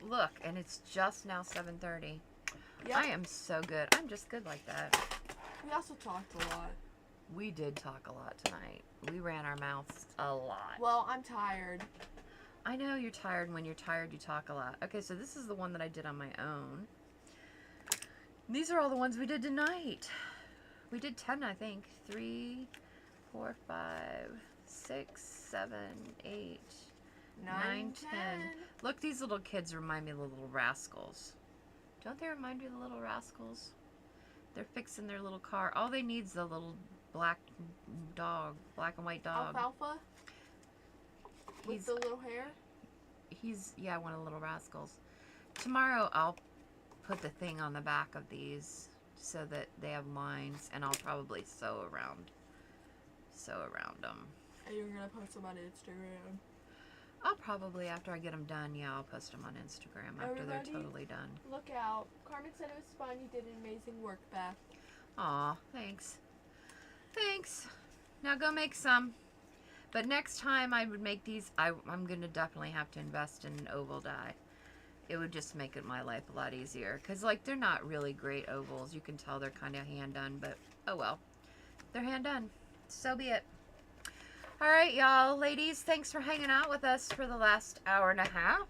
Look, and it's just now 7:30. Yep. I am so good. I'm just good like that. We also talked a lot. We did talk a lot tonight. We ran our mouths a lot. Well, I'm tired. I know you're tired. When you're tired, you talk a lot. Okay, so this is the one that I did on my own. These are all the ones we did tonight. We did 10, I think. 3, 4, 5, 6, 7, 8, 9, 10. Look, these little kids remind me of the Little Rascals. Don't they remind you of the Little Rascals? They're fixing their little car. All they need is the little black dog, black and white dog. Alfalfa? With He's, the little hair? yeah, one of the Little Rascals. Tomorrow I'll put the thing on the back of these so that they have lines, and I'll probably sew around them. And you're gonna post them on Instagram. I'll probably, after I get them done, yeah, I'll post them on Instagram after Everybody, they're totally done. Look out. Carmen said it was fun. You did an amazing work, Beth. Aw, thanks. Thanks. Now go make some. But next time I would make these, I'm going to definitely have to invest in an oval die. It would just make my life a lot easier. Because, like, they're not really great ovals. You can tell they're kind of hand done, but oh well. They're hand done. So be it. Alright, y'all. Ladies, thanks for hanging out with us for the last hour and a half.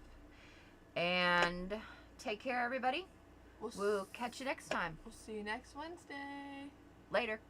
And take care, everybody. We'll catch you next time. We'll see you next Wednesday. Later.